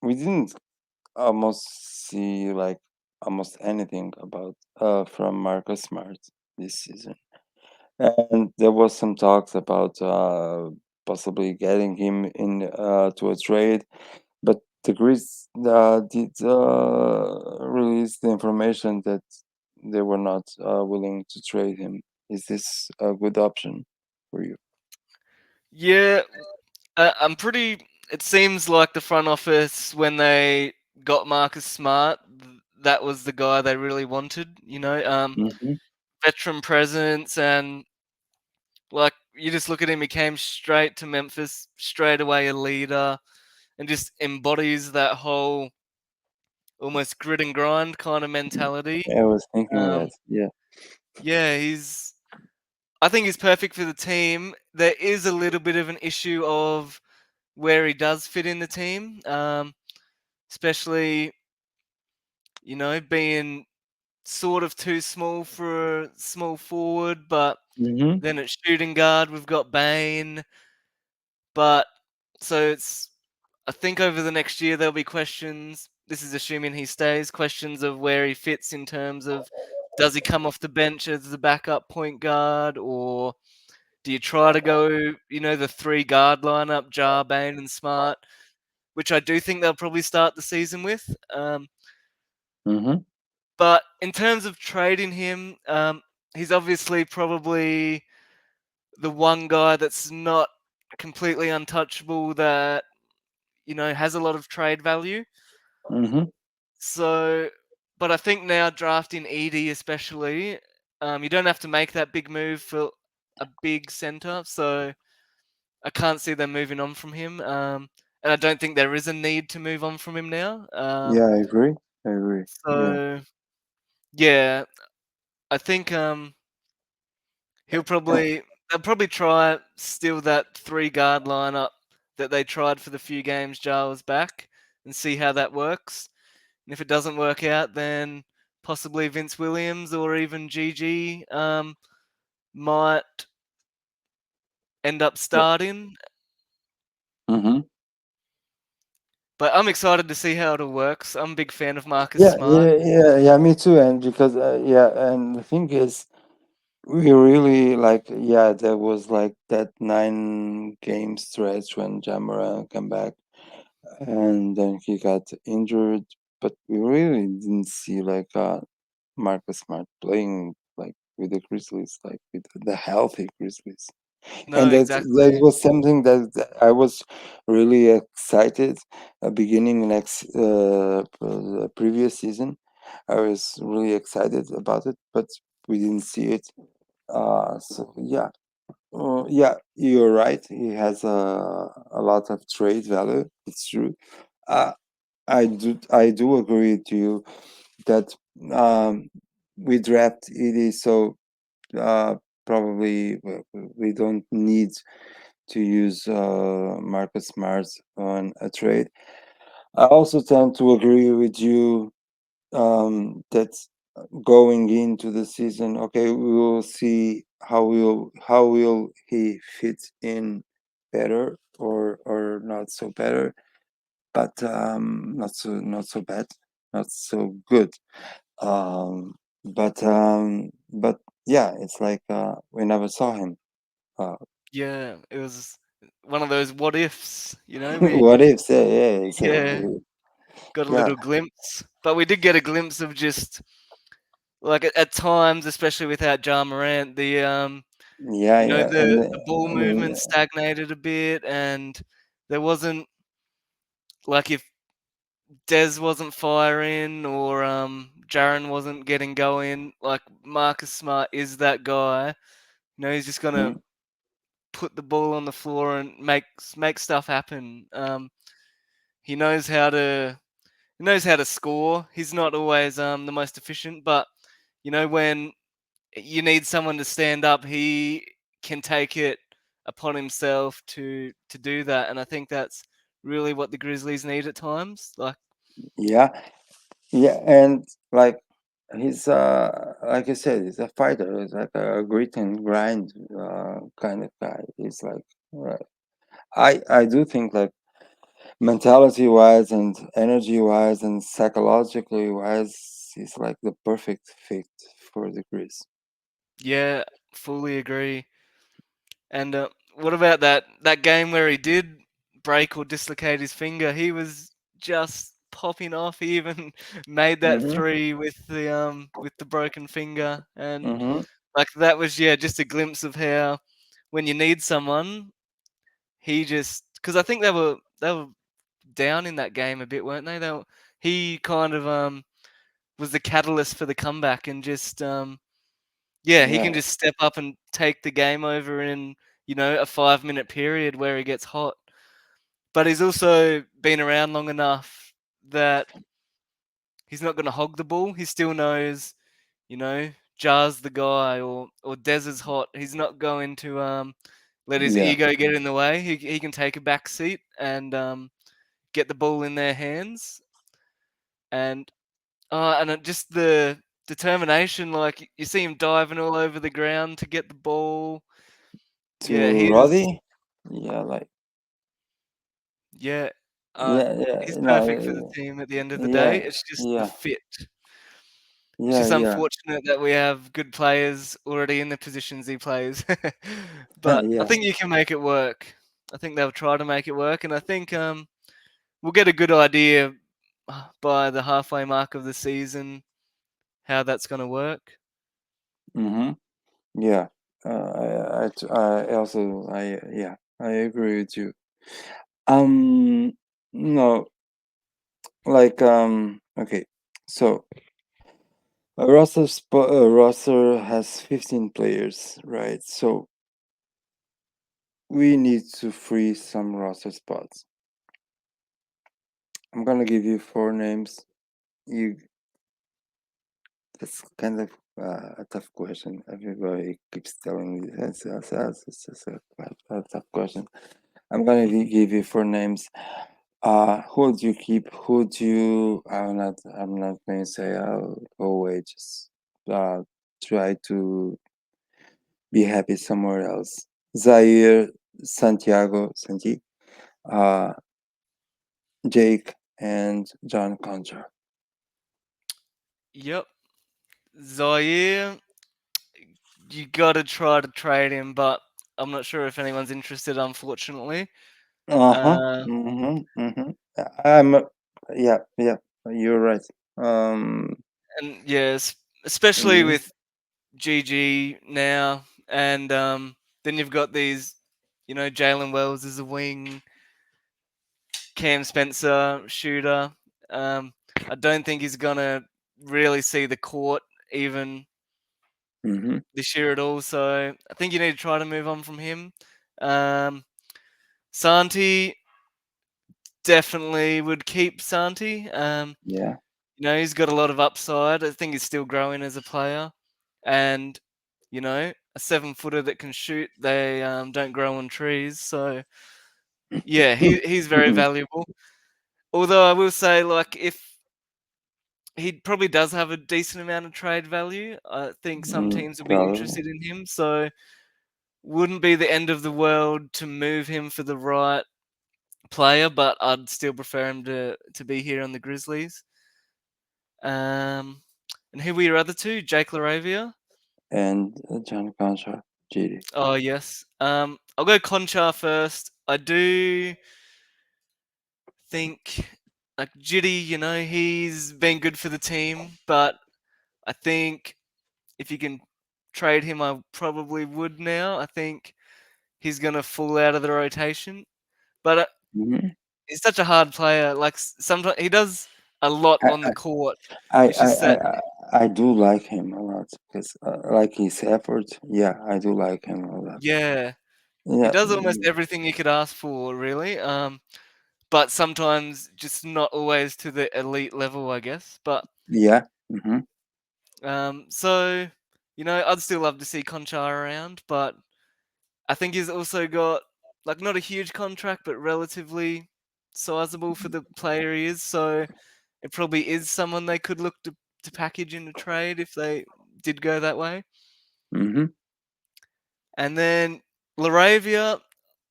we didn't almost see like almost anything about from Marcus Smart this season, and there was some talks about possibly getting him in to a trade, but the Grizz did release the information that they were not willing to trade him. Is this a good option for you? Yeah, I'm pretty. It seems like the front office, when they got Marcus Smart, that was the guy they really wanted. Hmm. Veteran presence, and like you just look at him, he came straight to Memphis, straight away a leader, and just embodies that whole almost grit and grind kind of mentality. I was thinking that. Um, Yeah. yeah, I think he's perfect for the team. There is a little bit of an issue of where he does fit in the team, especially being sort of too small for a small forward. But Hmm. then at shooting guard, we've got Bain. But so it's I think over the next year there'll be questions. This is assuming he stays. Questions of where he fits in terms of does he come off the bench as the backup point guard, or do you try to go, the three guard lineup, Jar, Bain, and Smart, which I do think they'll probably start the season with. Hmm. But in terms of trading him, he's obviously probably the one guy that's not completely untouchable that has a lot of trade value. Hmm. So, but I think now drafting Edie especially, you don't have to make that big move for a big center. So I can't see them moving on from him. And I don't think there is a need to move on from him now. Yeah, I agree. I agree. Yeah. So yeah, I think he'll Uh, probably they'll probably try still that three guard lineup that they tried for the few games Jar was back and see how that works. And if it doesn't work out, then possibly Vince Williams or even GG might end up starting. mm-hmm. But I'm excited to see how it all works. I'm a big fan of Marcus Yeah, Smart. yeah, yeah, yeah. Me too. And because yeah, and the thing is, we really like, yeah, there was like that 9 game stretch when Jamara came back, and then he got injured. But we really didn't see like Marcus Smart playing like with the Grizzlies, like with the healthy Grizzlies. No, And that exactly. was something that I was really excited beginning next previous season. I was really excited about it, but we didn't see it. So yeah, yeah, you're right. He has a lot of trade value. It's true. uh, I do agree with you that um, we draft it, so uh, probably we don't need to use Marcus Smart on a trade. I also tend to agree with you that going into the season, okay, we will see how will he fit in better or not so better, but not so bad, not so good. But yeah, it's like we never saw him. Uh, Yeah, it was one of those what ifs, we what ifs? Yeah, yeah, yeah, exactly. got a Yeah, little glimpse. But we did get a glimpse of just like at times, especially without Ja Morant, yeah, yeah, the ball movement stagnated a bit, and there wasn't like if Dez wasn't firing or Jaren wasn't getting going, like Marcus Smart is that guy. He's just gonna mhm, put the ball on the floor and make stuff happen. He knows how to score. He's not always the most efficient, but when you need someone to stand up, he can take it upon himself to do that, and I think that's really what the Grizzlies need at times. Like, yeah, yeah, and like. he's like I said, he's a fighter. He's like a grit and grind kind of guy. He's like I do think like mentality wise and energy wise and psychologically wise, he's like the perfect fit for the Grizz. Yeah, fully agree. And what about that game where he did break or dislocate his finger? He was just popping off. He even made that Mm-hmm. three with the broken finger, and Mm-hmm. like that was yeah just a glimpse of how when you need someone, he just because I think they were down in that game a bit, weren't they? He kind of was the catalyst for the comeback and just yeah, he can Yeah. just step up and take the game over in, a 5-minute period where he gets hot. But he's also been around long enough that he's not going to hog the ball. He still knows, Jar's the guy or Dez is hot. He's not going to let his Yeah. ego get in the way. He can take a back seat and get the ball in their hands. And just the determination, like you see him diving all over the ground to get the ball. Yeah, To Roddy. Yeah. Like. yeah, Yeah. Yeah. he's perfect for the No. team at the end of the day. Yeah. It's just the Yeah. fit. It's Yeah. just Yeah. unfortunate that we have good players already in the positions he plays. But I Yeah. think you can make it work. I think they'll try to make it work, and I think we'll get a good idea by the halfway mark of the season how that's going to work. Mm-hmm. Yeah. I also yeah, I agree with you. Um no, like okay. So a roster has 15 players, right? So we need to free some roster spots. I'm gonna give you four names. You That's kind of a tough question. Everybody keeps telling me it's just a tough question. I'm gonna give you four names. Who would you keep? Who would you? I'm not going to say I'll go away. Just uh, try to be happy somewhere else. Zaire, Santiago, Santi, uh, Jake, and John Concha. Yep. Zaire, you got to try to trade him, but I'm not sure if anyone's interested, unfortunately. Uh huh. Uh, Mm-hmm. I'm. Yeah. Yeah. You're right. Um. and yes, especially Mhm. with GG now, and then you've got these, Jalen Wells as a wing, Cam Spencer shooter. Um, I don't think he's gonna really see the court even Mhm. this year at all. So I think you need to try to move on from him. Um, Santi definitely would keep Santi. Yeah. He's got a lot of upside. I think he's still growing as a player, and a 7-footer that can shoot. They don't grow on trees, so yeah, he's very valuable. Although I will say, like, if he probably does have a decent amount of trade value, I think some teams will be Probably. interested in him. So wouldn't be the end of the world to move him for the right player, but I'd still prefer him to be here on the Grizzlies. Um, and who were your other two? Jake Laravia. And John Concha, GD. Oh yes. I'll go Conchar first. I do think like Jitty, he's been good for the team, but I think if you can trade him, I probably would now. I think he's gonna fall out of the rotation, but Mhm. he's such a hard player. Like sometimes he does a lot I, on the court. I, It's I, just I, that I I do like him a lot because, like his effort. Yeah, I do like him a lot. yeah, he Yeah, does almost everything you could ask for, really. But sometimes just not always to the elite level, I guess. But yeah. Hmm. so I'd still love to see Conchar around, but I think he's also got like not a huge contract, but relatively sizable for the player he is. So it probably is someone they could look to to package in a trade if they did go that way. Mm-hmm. And then Laravia,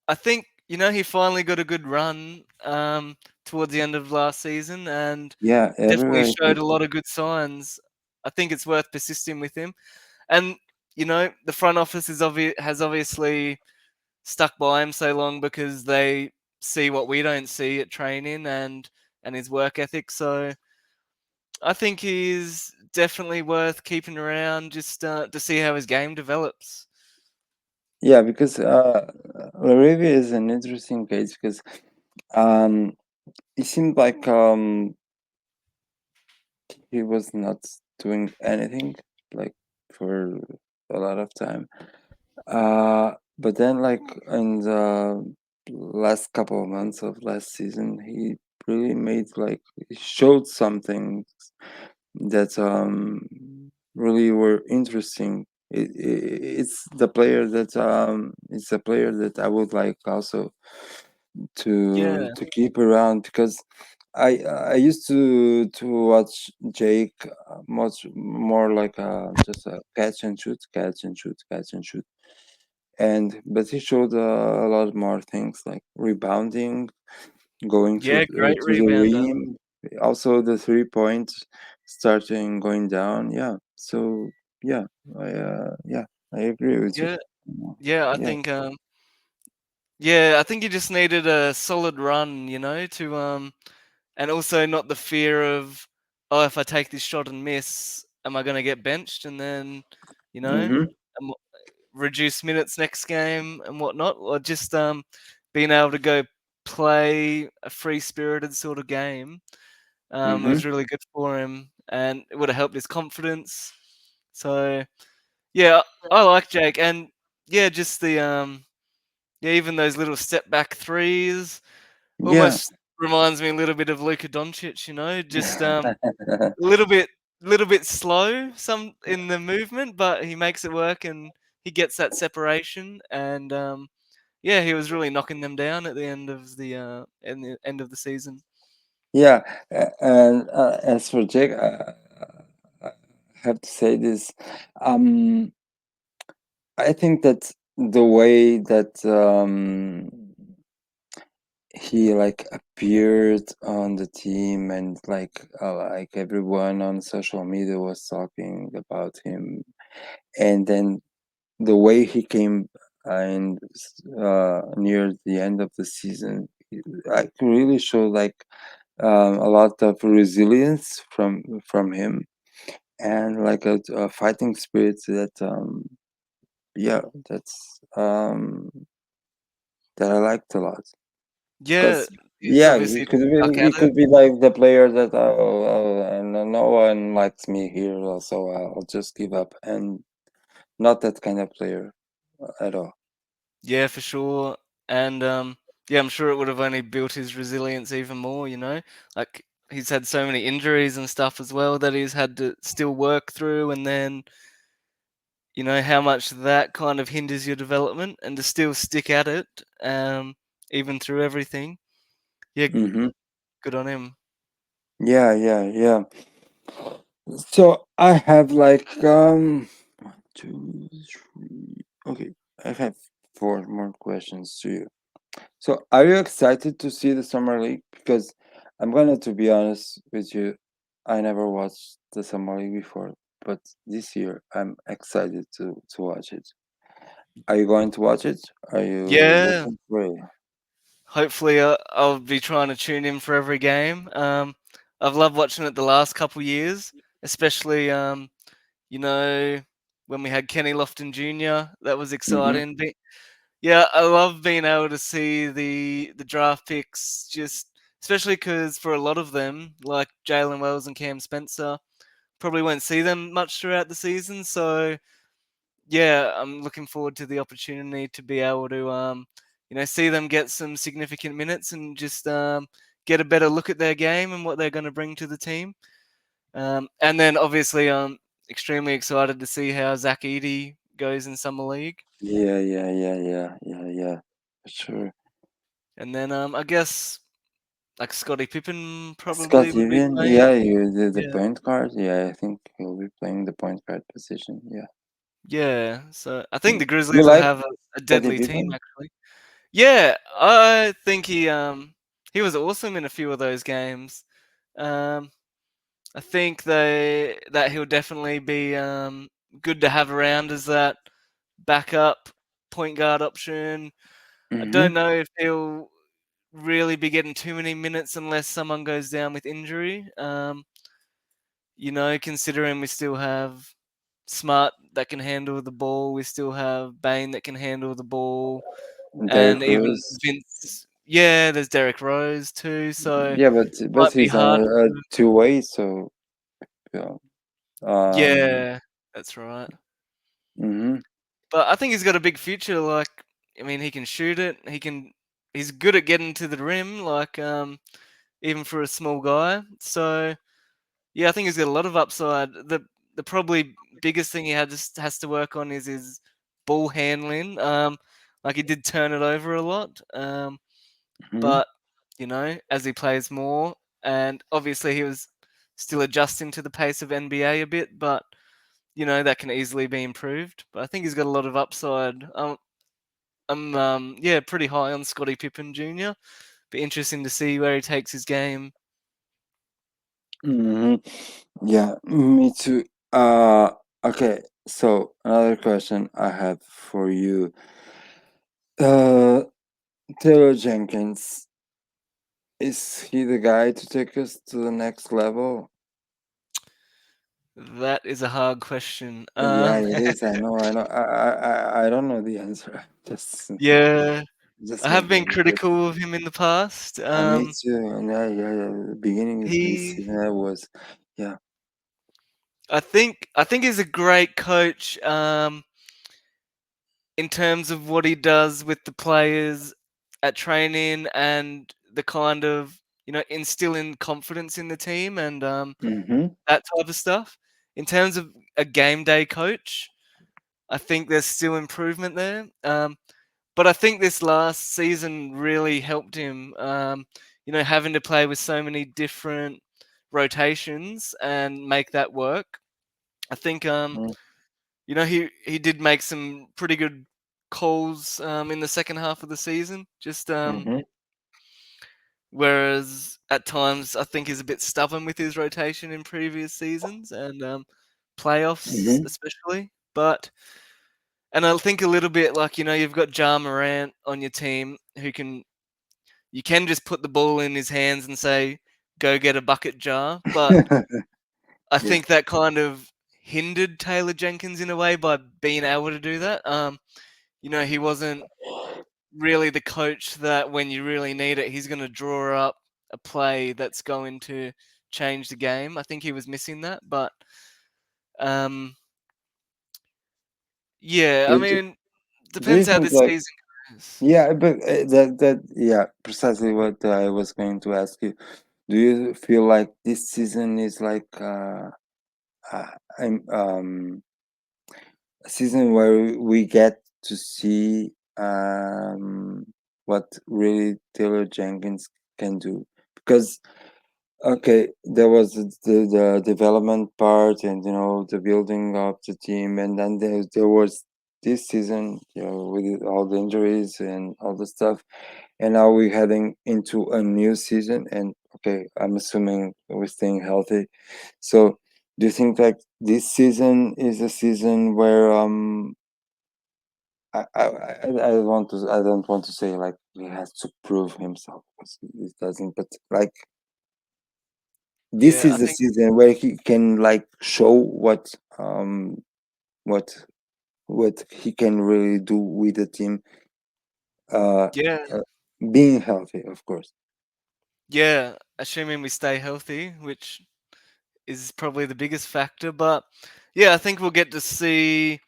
I think he finally got a good run towards the end of last season, and Yeah, definitely everybody showed a picked lot him. of good signs. I think it's worth persisting with him. And the front office has obviously stuck by him so long because they see what we don't see at training and his work ethic. So I think he's definitely worth keeping around just to see how his game develops. Yeah, because Laravia is an interesting case because um, it seemed like he was not doing anything like for a lot of time. But then, like in the last couple of months of last season, he really made like he showed something that really were interesting. It's the player that I would like also Yeah, to keep around because I used to watch Jake much more like just a catch and shoot, catch and shoot, catch and shoot, and but he showed a lot more things like rebounding, going yeah, great to the rebounder. rim, also the 3 point starting going down. Yeah, so yeah, yeah, I agree with you. Yeah, yeah, I Yeah. think yeah, I think he just needed a solid run, to and also not the fear of, oh, if I take this shot and miss, am I going to get benched and then, Mm-hmm. am- reduce minutes next game and whatnot, or just being able to go play a free spirited sort of game. Mm-hmm. Was really good for him, and it would have helped his confidence. So yeah, I like Jake, and yeah, just the yeah, even those little step back threes Yeah. almost reminds me a little bit of Luka Doncic. Just little bit slow some in the movement, but he makes it work and he gets that separation. And yeah, he was really knocking them down at the end of the season. Yeah, and as for Jake, I have to say this. Um, I think that the way that he like appeared on the team and like everyone on social media was talking about him, and then the way he came and near the end of the season, like really showed like a lot of resilience from him and like a fighting spirit that yeah that's that I liked a lot Yeah, because he's yeah obviously stuck he at it. could be like the player that and no one likes me here so I'll just give up and not that kind of player at all. Yeah, for sure. And yeah, I'm sure it would have only built his resilience even more. Like he's had so many injuries and stuff as well that he's had to still work through, and then how much that kind of hinders your development, and to still stick at it, even through everything. Yeah, Mm-hmm. good on him. Yeah, yeah, yeah. So I have like one, two, three. Okay, I have four more questions to you. So are you excited to see the summer league? Because I'm gonna to be honest with you, I never watched the summer league before, but this year I'm excited to watch it. Are you going to watch it? Are you Yeah, looking for it? hopefully I'll be trying to tune in for every game. I've loved watching it the last couple years, especially you know, when we had Kenny Lofton Jr. That was Mm-hmm. exciting. Yeah, I love being able to see the draft picks, just especially because for a lot of them, like Jalen Wells and Cam Spencer, probably won't see them much throughout the season. So yeah, I'm looking forward to the opportunity to be able to see them get some significant minutes and just get a better look at their game and what they're going to bring to the team. And then obviously, I'm extremely excited to see how Zach Eady goes in summer league. Yeah, yeah, yeah, yeah, yeah, yeah. For sure. And then I guess like Scottie Pippen Scott probably would be Evian, playing. yeah, you the Yeah. point guard. Yeah, I think he'll be playing the point guard position. Yeah. Yeah, so I think Mm. the You Grizzlies will like have a Scottie deadly team Pippen? actually. Yeah, I think he was awesome in a few of those games. Um, I think that he'll definitely be good to have around as that backup point guard option. I Mm-hmm. don't know if he'll really be getting too many minutes unless someone goes down with injury. Considering we still have Smart that can handle the ball, we still have Bain that can handle the ball, and Derrick even Rose. Vince. Yeah, there's Derrick Rose too, so Yeah, but might be he's hard a to. two-way, so yeah. Um. Yeah, that's right. Mm-hmm. But I think he's got a big future. Like, I mean, he can shoot it. He's good at getting to the rim. Like, even for a small guy. So yeah, I think he's got a lot of upside. The probably biggest thing he has to work on is his ball handling. Like he did turn it over a lot. Mm-hmm. But as he plays more, and obviously he was still adjusting to the pace of NBA a bit, but that can easily be improved. But I think he's got a lot of upside. I'm yeah pretty high on Scottie Pippen Jr. Be interesting to see where he takes his game. Mm-hmm. Yeah, me too. Okay. So another question I have for you. Uh, Taylor Jenkins, is he the guy to take us to the next level? That is a hard question. Yeah, it is. I know. I know. I don't know the answer. Yeah, I Just have been making a question. critical of him in the past. Me too. And yeah. The beginning of this He, season, I was, yeah. I think he's a great coach. In terms of what he does with the players at training and the kind of instilling confidence in the team and Mm-hmm. that type of stuff. In terms of a game day coach, I think there's still improvement there. But I think this last season really helped him. Having to play with so many different rotations and make that work. I think he did make some pretty good calls in the second half of the season. Just Mm-hmm. whereas at times I think he's a bit stubborn with his rotation in previous seasons and playoffs Mm-hmm. especially. And I think a little bit like you've got Ja Morant on your team who you can just put the ball in his hands and say go get a bucket jar, but I Yeah. think that kind of hindered Taylor Jenkins in a way by being able to do that. He wasn't really the coach that when you really need it, he's going to draw up a play that's going to change the game. I think he was missing that, but um, yeah, I Do, do, mean, do you depends how think this like, season goes. yeah, but yeah, precisely what I was going to ask you. Do you feel like this season is like uh I'm a season where we get to see what really Taylor Jenkins can do? Because okay, there was the development part and the building of the team, and then there was this season, with all the injuries and all the stuff, and now we're heading into a new season. And okay, I'm assuming we're staying healthy. So, do you think like this season is a season where I don't want to say like he has to prove himself because he doesn't, but like this Yeah, I is the think season where he can like show um what what he can really do with the team, uh, yeah, uh being healthy, of course. yeah, assuming we stay healthy, which is probably the biggest factor. But yeah, I think we'll get to see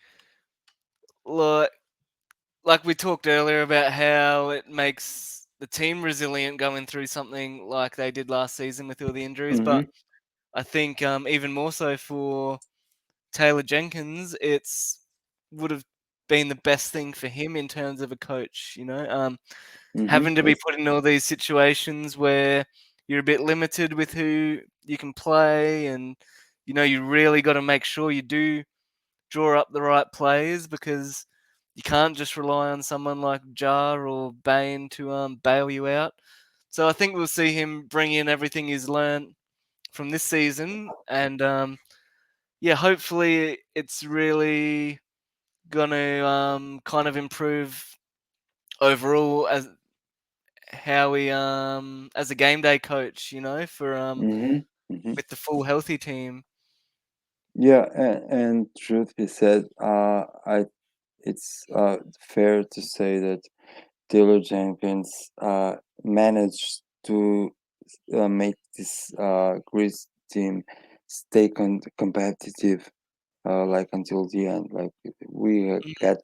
like like we talked earlier about how it makes the team resilient going through something like they did last season with all the injuries. Mm-hmm. But I think even more so for Taylor Jenkins, would have been the best thing for him in terms of a coach. Mm-hmm. Having to be put in all these situations where you're a bit limited with who you can play, and you really got to make sure you do draw up the right players, because you can't just rely on someone like Jar or Bain to bail you out. So I think we'll see him bring in everything he's learned from this season, and yeah, hopefully it's really gonna kind of improve overall as how we as a game day coach, for Mm-hmm. Mm-hmm. with the full healthy team. Yeah, and truth be said, I it's fair to say that Taylor Jenkins managed to make this Grizz team stay competitive like until the end. Like we Mm, got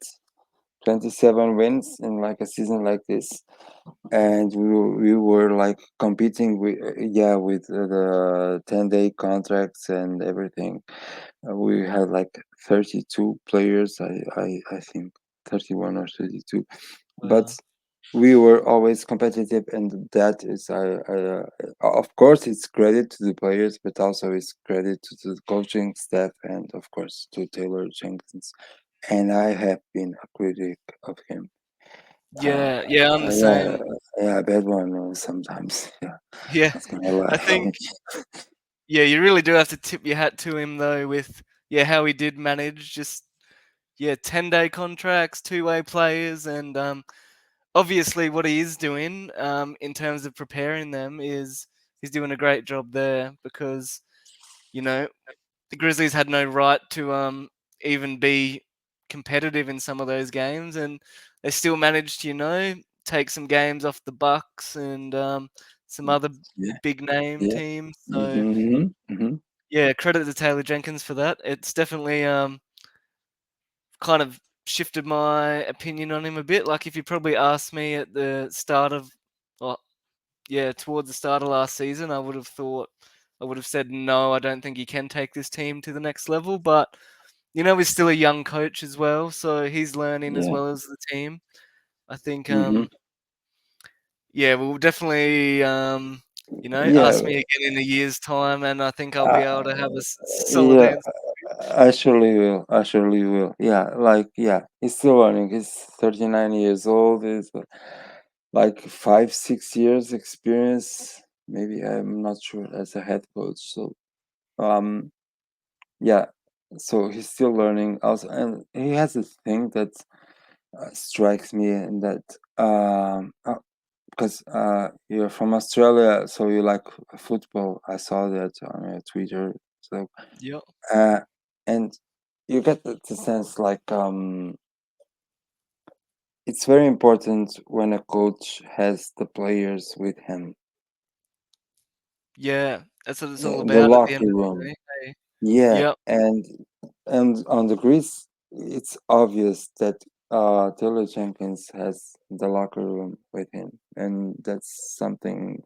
27 wins in like a season like this, and we were like competing with with the 10-day contracts and everything. We had like 32 players, I think 31 or 32, but wow. we were always competitive, and that is of course it's credit to the players, but also it's credit to the coaching staff and of course to Taylor Jenkins. And I have been a critic of him. uh, Yeah, yeah, I'm the yeah, same. yeah, bad one sometimes. Yeah, Yeah, not gonna I lie. think yeah, you really do have to tip your hat to him though with how he did manage just 10-day contracts, two-way players, and obviously what he is doing in terms of preparing them is he's doing a great job there, because you know the Grizzlies had no right to even be competitive in some of those games, and they still managed to take some games off the Bucks and some other Yeah, big name yeah. teams. So Mm-hmm, mm-hmm. yeah, credit to Taylor Jenkins for that. It's definitely kind of shifted my opinion on him a bit. Like if you probably asked me at the start of, well, yeah, towards the start of last season, I would have said no. I don't think he can take this team to the next level. But he's still a young coach as well, so he's learning as Yeah. well as the team. I think, Mm-hmm. yeah, we'll definitely, Yeah. ask me again in a year's time, and I think I'll be uh, able to have a solid yeah, answer. I surely will. I surely will. Yeah, like yeah, he's still running. He's 39 years old. He's like 5, 6 years experience. Maybe I'm not sure as a head coach. So um, yeah. So he's still learning also, and he has a thing that strikes me, and that because you're from Australia, so you like football. I saw that on your Twitter. So Yep. uh, and you get the sense like it's very important when a coach has the players with him. Yeah, that's what it's all The about at the end locker of the room. day. Hey. Yeah, Yep. and on the Greece, it's obvious that Taylor Jenkins has the locker room with him, and that's something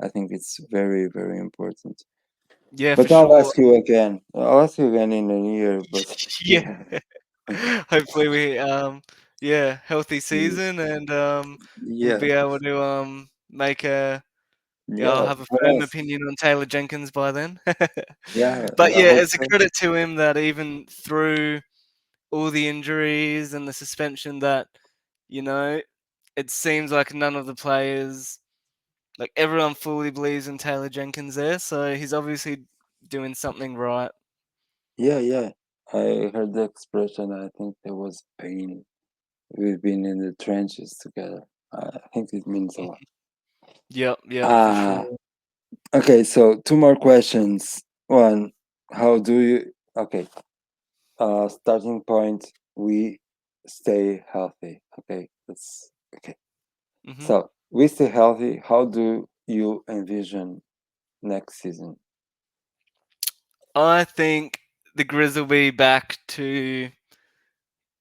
I think it's very very important. Yeah, for But I'll sure. ask you again. I'll ask you again in a year. But Yeah. yeah, Hopefully we yeah, healthy Y- season, and we'll yeah, be able to make a I'll yeah. have a Who firm knows? opinion on Taylor Jenkins by then. Yeah, But I yeah, hope it's a so. credit to him that even through all the injuries and the suspension, that, you know, it seems like none of the players, like everyone fully believes in Taylor Jenkins there, so he's obviously doing something right. Yeah, yeah. I heard the expression. I think there was pain. We've been in the trenches together. I think it means a lot. Yep, yep, for Ah, sure. okay. So two more questions. One, how do you? Okay. Starting point. We stay healthy. Okay. That's okay. hmm So we stay healthy. How do you envision next season? I think the Grizz will be back to,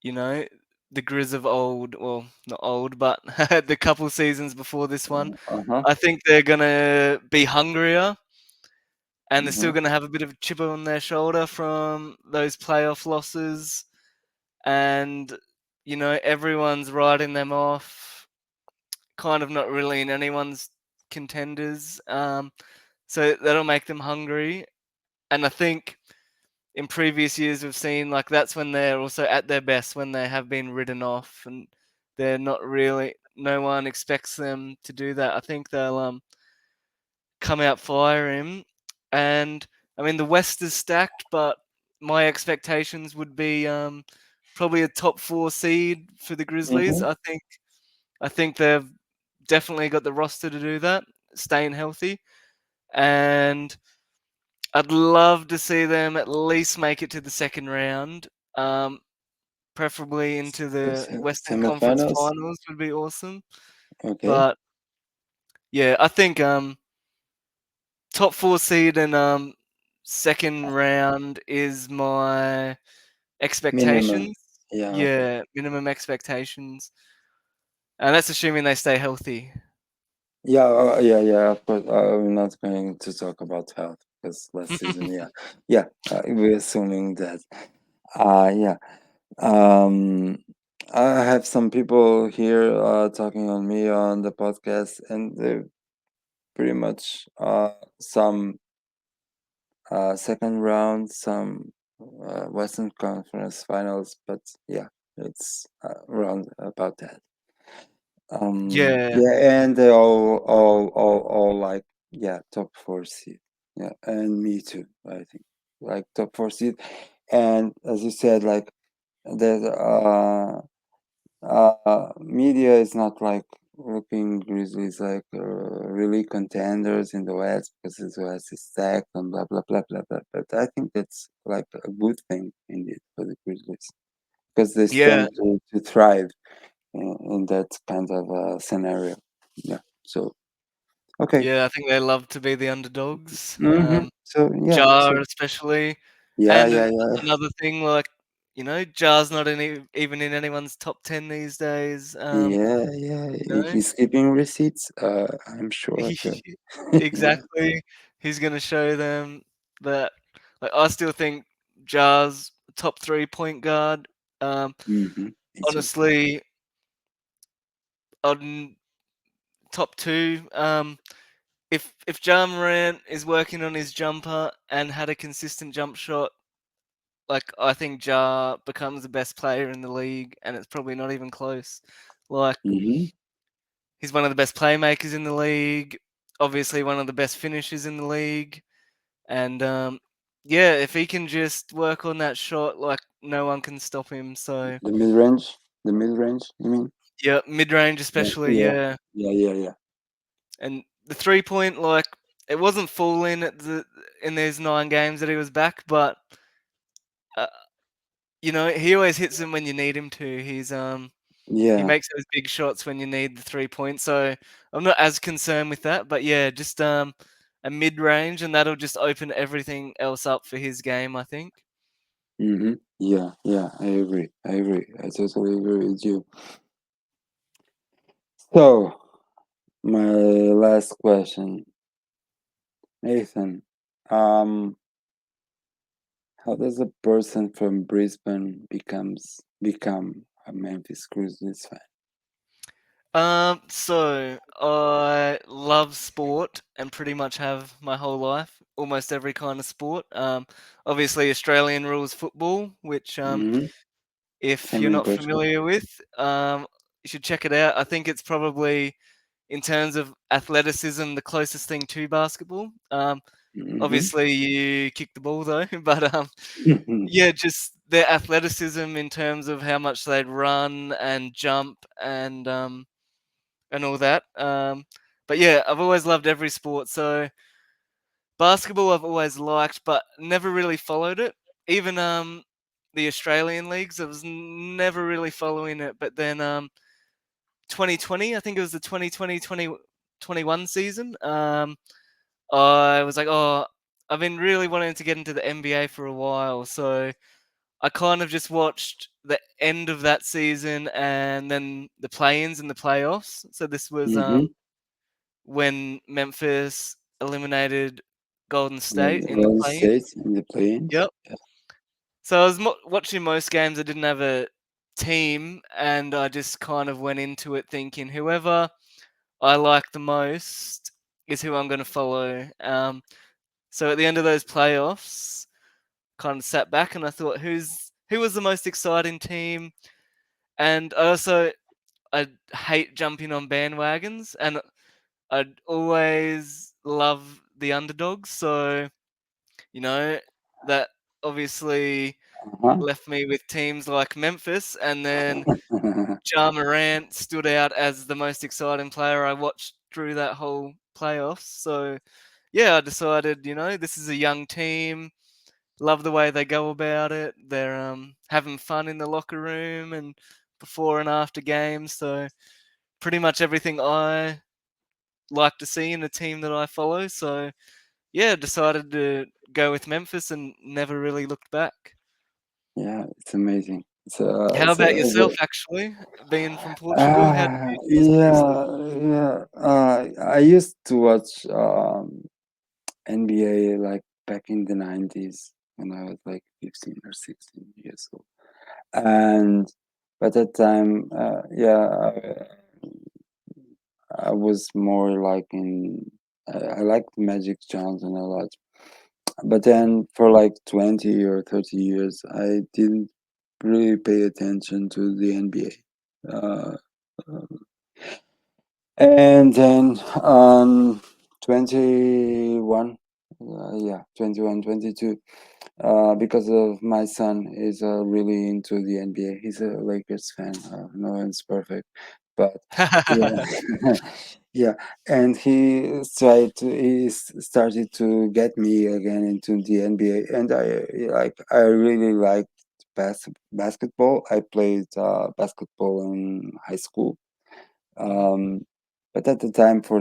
you know, the Grizz of old. Well, not old, but the couple seasons before this one. Uh huh. I think they're gonna be hungrier, and they're still Mm-hmm. gonna have a bit of a chip on their shoulder from those playoff losses, and everyone's writing them off, kind of not really in anyone's contenders. So that'll make them hungry. And I think in previous years we've seen like that's when they're also at their best when they have been ridden off and they're not really. No one expects them to do that. I think they'll come out firing. And I mean the West is stacked, but my expectations would be probably a top four seed for the Grizzlies. Mm-hmm. I think they've definitely got the roster to do that, staying healthy, and I'd love to see them at least make it to the second round, um, preferably into the Western Conference Semifinals. Finals would be awesome. Okay. But yeah, I think top four seed and second round is my Minimum. expectations. Yeah. Okay. Yeah, minimum expectations, and that's assuming they stay healthy. Yeah. Yeah. Of course, I'm not going to talk about health because last season. Yeah. Yeah. We're assuming that. Yeah. Um, I have some people here talking on me on the podcast, and they're pretty much some second round, some Western Conference Finals, but yeah, it's around about that. Yeah, Yeah, and they all like yeah top four seed. Yeah, and me too. I think like top four seed, and as you said, like there's media is not like looking Grizzlies like really contenders in the West because the West is stacked and blah blah blah blah blah. But I think that's like a good thing indeed for the Grizzlies because they yeah, stand to thrive in that kind of scenario. Yeah. So okay. yeah. I think they love to be the underdogs. So yeah. Jar So especially, yeah, and yeah, yeah, another thing, like Jar's not even in anyone's top 10 these days. yeah, yeah. You know, He's keeping receipts. I'm sure. Yeah. exactly. He's gonna show them that. Like, I still think Jar's top three point guard. Um, Me too. honestly, on top two. If Ja Morant is working on his jumper and had a consistent jump shot, like I think Ja becomes the best player in the league, and it's probably not even close. Like Mm-hmm. he's one of the best playmakers in the league, obviously one of the best finishers in the league, and yeah, if he can just work on that shot, like no one can stop him. So The mid range. You mean? yeah, mid range Yeah, especially, yeah, yeah, yeah. and the 3 point, like it wasn't falling in these 9 games that he was back, but uh, he always hits them when you need him to. He Yeah. makes those big shots when you need the 3 point. So I'm not as concerned with that. But yeah, just a mid range, and that'll just open everything else up for his game, I think. Mm-hmm. Yeah, yeah. I agree. I agree. I totally agree with you. So my last question, Nathan. Um, how does a person from Brisbane become a Memphis Grizzlies fan? So I love sport and pretty much have my whole life, almost every kind of sport. Obviously Australian rules football, which Mm-hmm. if Same you're in not Portugal. familiar with, you should check it out. I think it's probably in terms of athleticism the closest thing to basketball. Mm-hmm. Obviously you kick the ball though, but yeah, just their athleticism in terms of how much they'd run and jump and all that. But yeah, I've always loved every sport. So basketball I've always liked, but never really followed it. Even the Australian leagues, I was never really following it. But then 2020, I think it was the 2020-2021 season. I was like, oh, I've been really wanting to get into the NBA for a while, so I kind of just watched the end of that season and then the play-ins and the playoffs. So this was Mm-hmm. when Memphis eliminated Golden State The in the Golden play-in. State in the play-ins. Yep. So I was watching most games. I didn't have a team, and I just kind of went into it thinking whoever I like the most, is who I'm going to follow. So at the end of those playoffs, kind of sat back and I thought, who was the most exciting team? And I hate jumping on bandwagons, and I'd always love the underdogs. So that obviously Uh-huh. left me with teams like Memphis, and then Ja Morant stood out as the most exciting player I watched through that whole playoffs. So yeah, I decided, this is a young team. Love the way they go about it. They're having fun in the locker room and before and after games. So pretty much everything I like to see in a team that I follow. So yeah, decided to go with Memphis and never really looked back. Yeah, it's amazing. How about yourself, actually? Being from Portugal, how did you choose the Grizzlies? yeah. I used to watch NBA like back in the 90s when I was like 15 or 16 years old. And by that time, I was more like I liked Magic Johnson a lot. But then for like 20 or 30 years, I didn't really pay attention to the NBA. And then 21, 21, 22, because of my son is really into the NBA. He's a Lakers fan. No one's perfect, but yeah, yeah. And he started to get me again into the NBA, and I really liked basketball. I played basketball in high school, Mhm. um, but at the time, for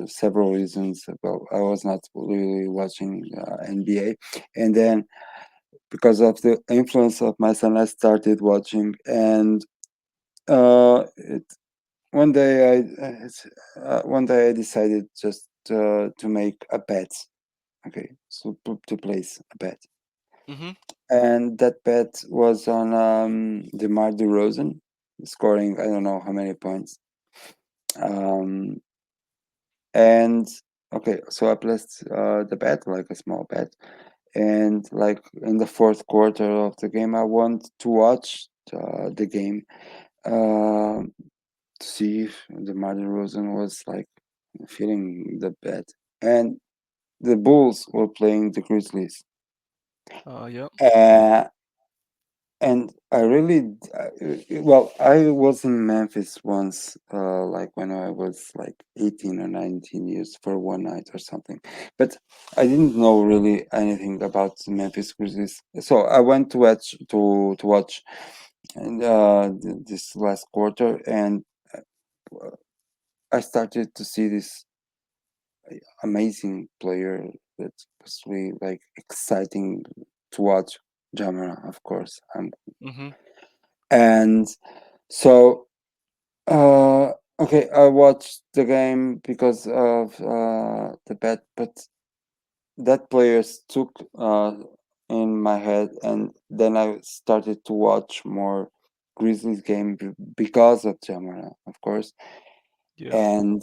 several reasons, well, I was not really watching NBA, and then because of the influence of my son, I started watching, and it, one day I decided just to make a bet. Okay, so to place a bet, Mhm. and that bet was on DeMar DeRozan scoring I don't know how many points. Um, And okay, so I placed the bet, like a small bet, and like in the fourth quarter of the game, I want to watch the game to see if the Martin Rosen was like feeling the bet, and the Bulls were playing the Grizzlies. Oh, yep. Uh, And I really, well, I was in Memphis once, like when I was like 18 or 19 years for one night or something. But I didn't know really anything about the Memphis Grizzlies. So I went to watch and this last quarter, and uh, I started to see this amazing player that was really like exciting to watch. Jamara, of course. Mhm. And so okay, I watched the game because of the bet, but that player stuck in my head, and then I started to watch more Grizzlies game because of Jamara, of course. Yep. And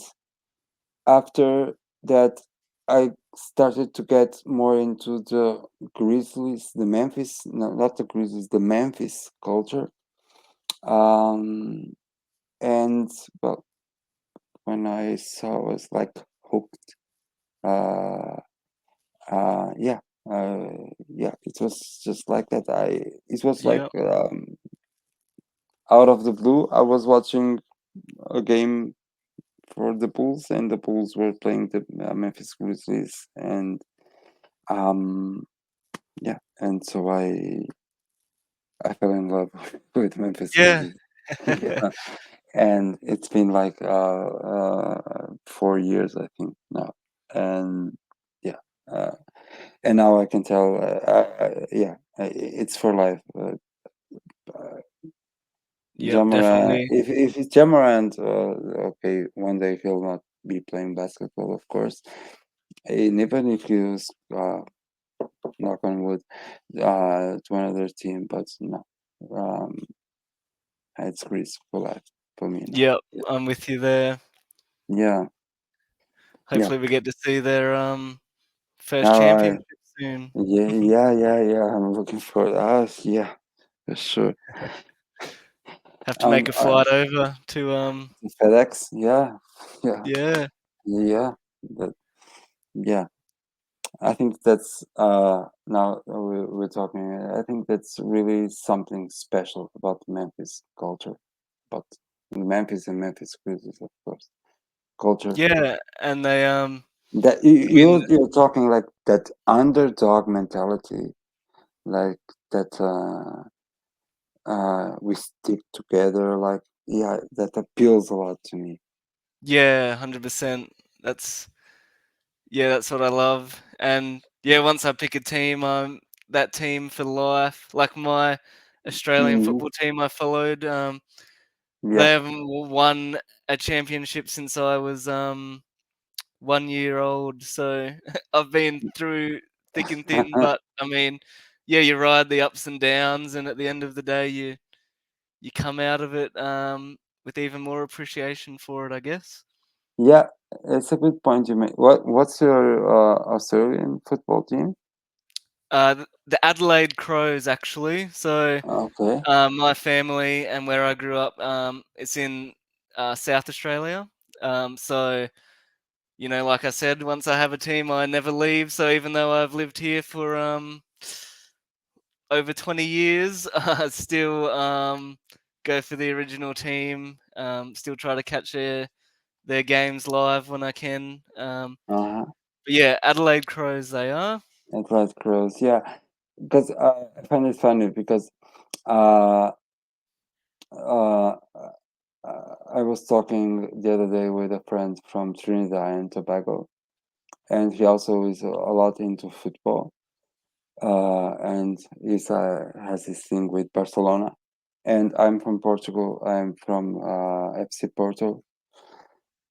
after that, I started to get more into the Grizzlies, the Memphis, no, not the Grizzlies, the Memphis culture. Um, and well, when I saw, I was like hooked. Uh, yeah, yeah, it was just like that. It was like Yep. out of the blue. I was watching a game for the Bulls, and the Bulls were playing the Memphis Grizzlies, and um, yeah, and so I fell in love with Memphis Yeah. Grizzlies. Yeah, and it's been like 4 years, I think now, and yeah. Uh, and now I can tell, yeah, it's for life. Uh, Yep, Jamorant, definitely. if it's Jamorant, okay, one day he'll not be playing basketball, of course. And even if he was, knock on wood, to another team, but no, um, it's Grizz for life for me now. Yep, Yeah, I'm with you there. yeah. Yeah. Hopefully, we get to see their first All right. championship soon. Yeah, yeah, yeah, yeah. I'm looking for us. Yeah, for sure. Have to make Um, a uh, flight over to FedEx. Yeah, yeah, yeah. yeah. That, yeah. I think that's now we're talking. I think that's really something special about Memphis culture, but Memphis and Memphis Grizzlies, of course, culture. Yeah, and they That you, win. you're talking like that underdog mentality, like that. We stick together. Like yeah, that appeals a lot to me. Yeah, 100%. That's yeah, that's what I love. And yeah, once I pick a team, that team for life. Like my Australian Hmm. football team I followed, Yeah. they haven't won a championship since I was 1 year old. So I've been through thick and thin. But I mean, yeah, you ride the ups and downs, and at the end of the day, you come out of it with even more appreciation for it, I guess. Yeah, it's a good point you made. What's your Australian football team? The Adelaide Crows, actually. So Okay. my family and where I grew up, it's in South Australia. So like I said, once I have a team, I never leave. So even though I've lived here for over 20 years, I still go for the original team. Still try to catch their games live when I can. Uh-huh. But yeah, Adelaide Crows, they are. At Red Cross, yeah. Because I find it funny because uh, uh, I was talking the other day with a friend from Trinidad and Tobago, and he also is a lot into football. And he's has this thing with Barcelona. And I'm from Portugal. I'm from FC Porto.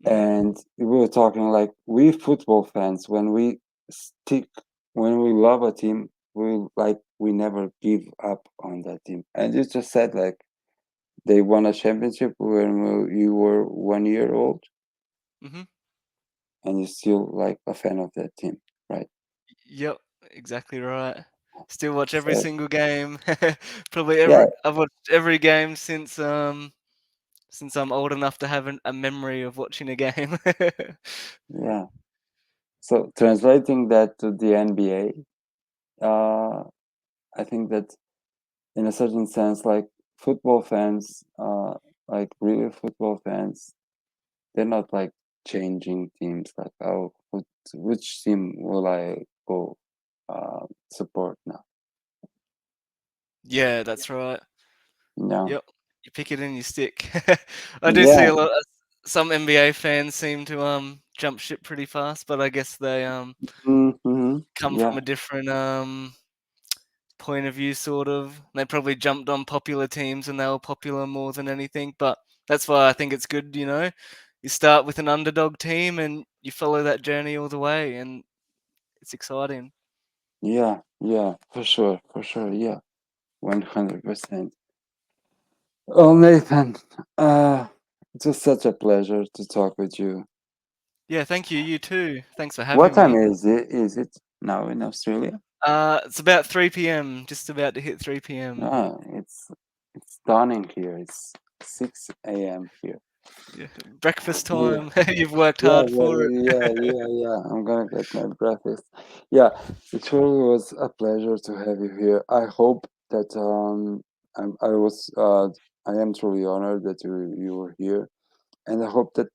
Mhm. And we were talking like we football fans stick when we love a team, we never give up on that team. And you just said like they won a championship when you were 1 year old, Mhm. and you're still like a fan of that team, right? Yep, exactly right. Still watch every So single game. Probably yeah, I've watched every game since I'm old enough to have a memory of watching a game. yeah. So translating that to the NBA, I think that in a certain sense, like football fans, like real football fans, they're not like changing teams. Like, oh, which team will I go support now? Yeah, that's right. No, Yep, you pick it and you stick. I do see yeah, a lot. Some NBA fans seem to jump ship pretty fast, but I guess they mm-hmm. come from Yeah, a different point of view, sort of. They probably jumped on popular teams and they were popular more than anything. But that's why I think it's good. You start with an underdog team and you follow that journey all the way, and it's exciting. yeah, yeah, for sure, yeah, 100%. Oh, Nathan, it's just such a pleasure to talk with you. Yeah, thank you. You too. Thanks for What having time me. is it? Is it now in Australia? It's about 3 p.m. Just about to hit 3 p.m. Ah, it's dawning here. It's 6 a.m. here. Yeah, breakfast Yeah, time. You've worked yeah, hard yeah, for it. yeah, yeah, yeah. I'm gonna get my breakfast. Yeah, it truly was a pleasure to have you here. I hope that I am truly honored that you were here, and I hope that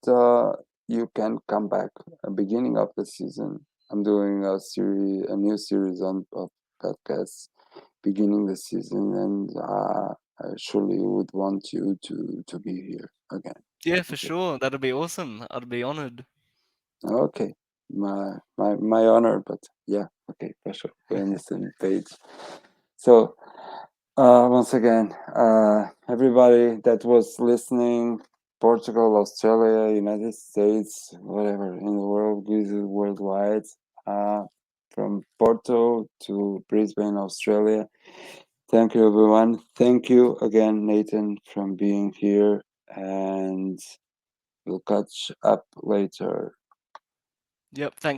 you can come back at beginning of the season. I'm doing a new series of podcasts beginning the season, and I surely would want you to be here again. Yeah, for Okay. sure. That'll be awesome. I'd be honored. Okay, my honor, but yeah, okay, for sure. We're on the same page. So, once again, everybody that was listening, Portugal, Australia, United States, whatever in the world, Grizzlies worldwide, uh, from Porto to Brisbane, Australia. Thank you, everyone. Thank you again, Nathan, from being here, and we'll catch up later. Yep. Thanks.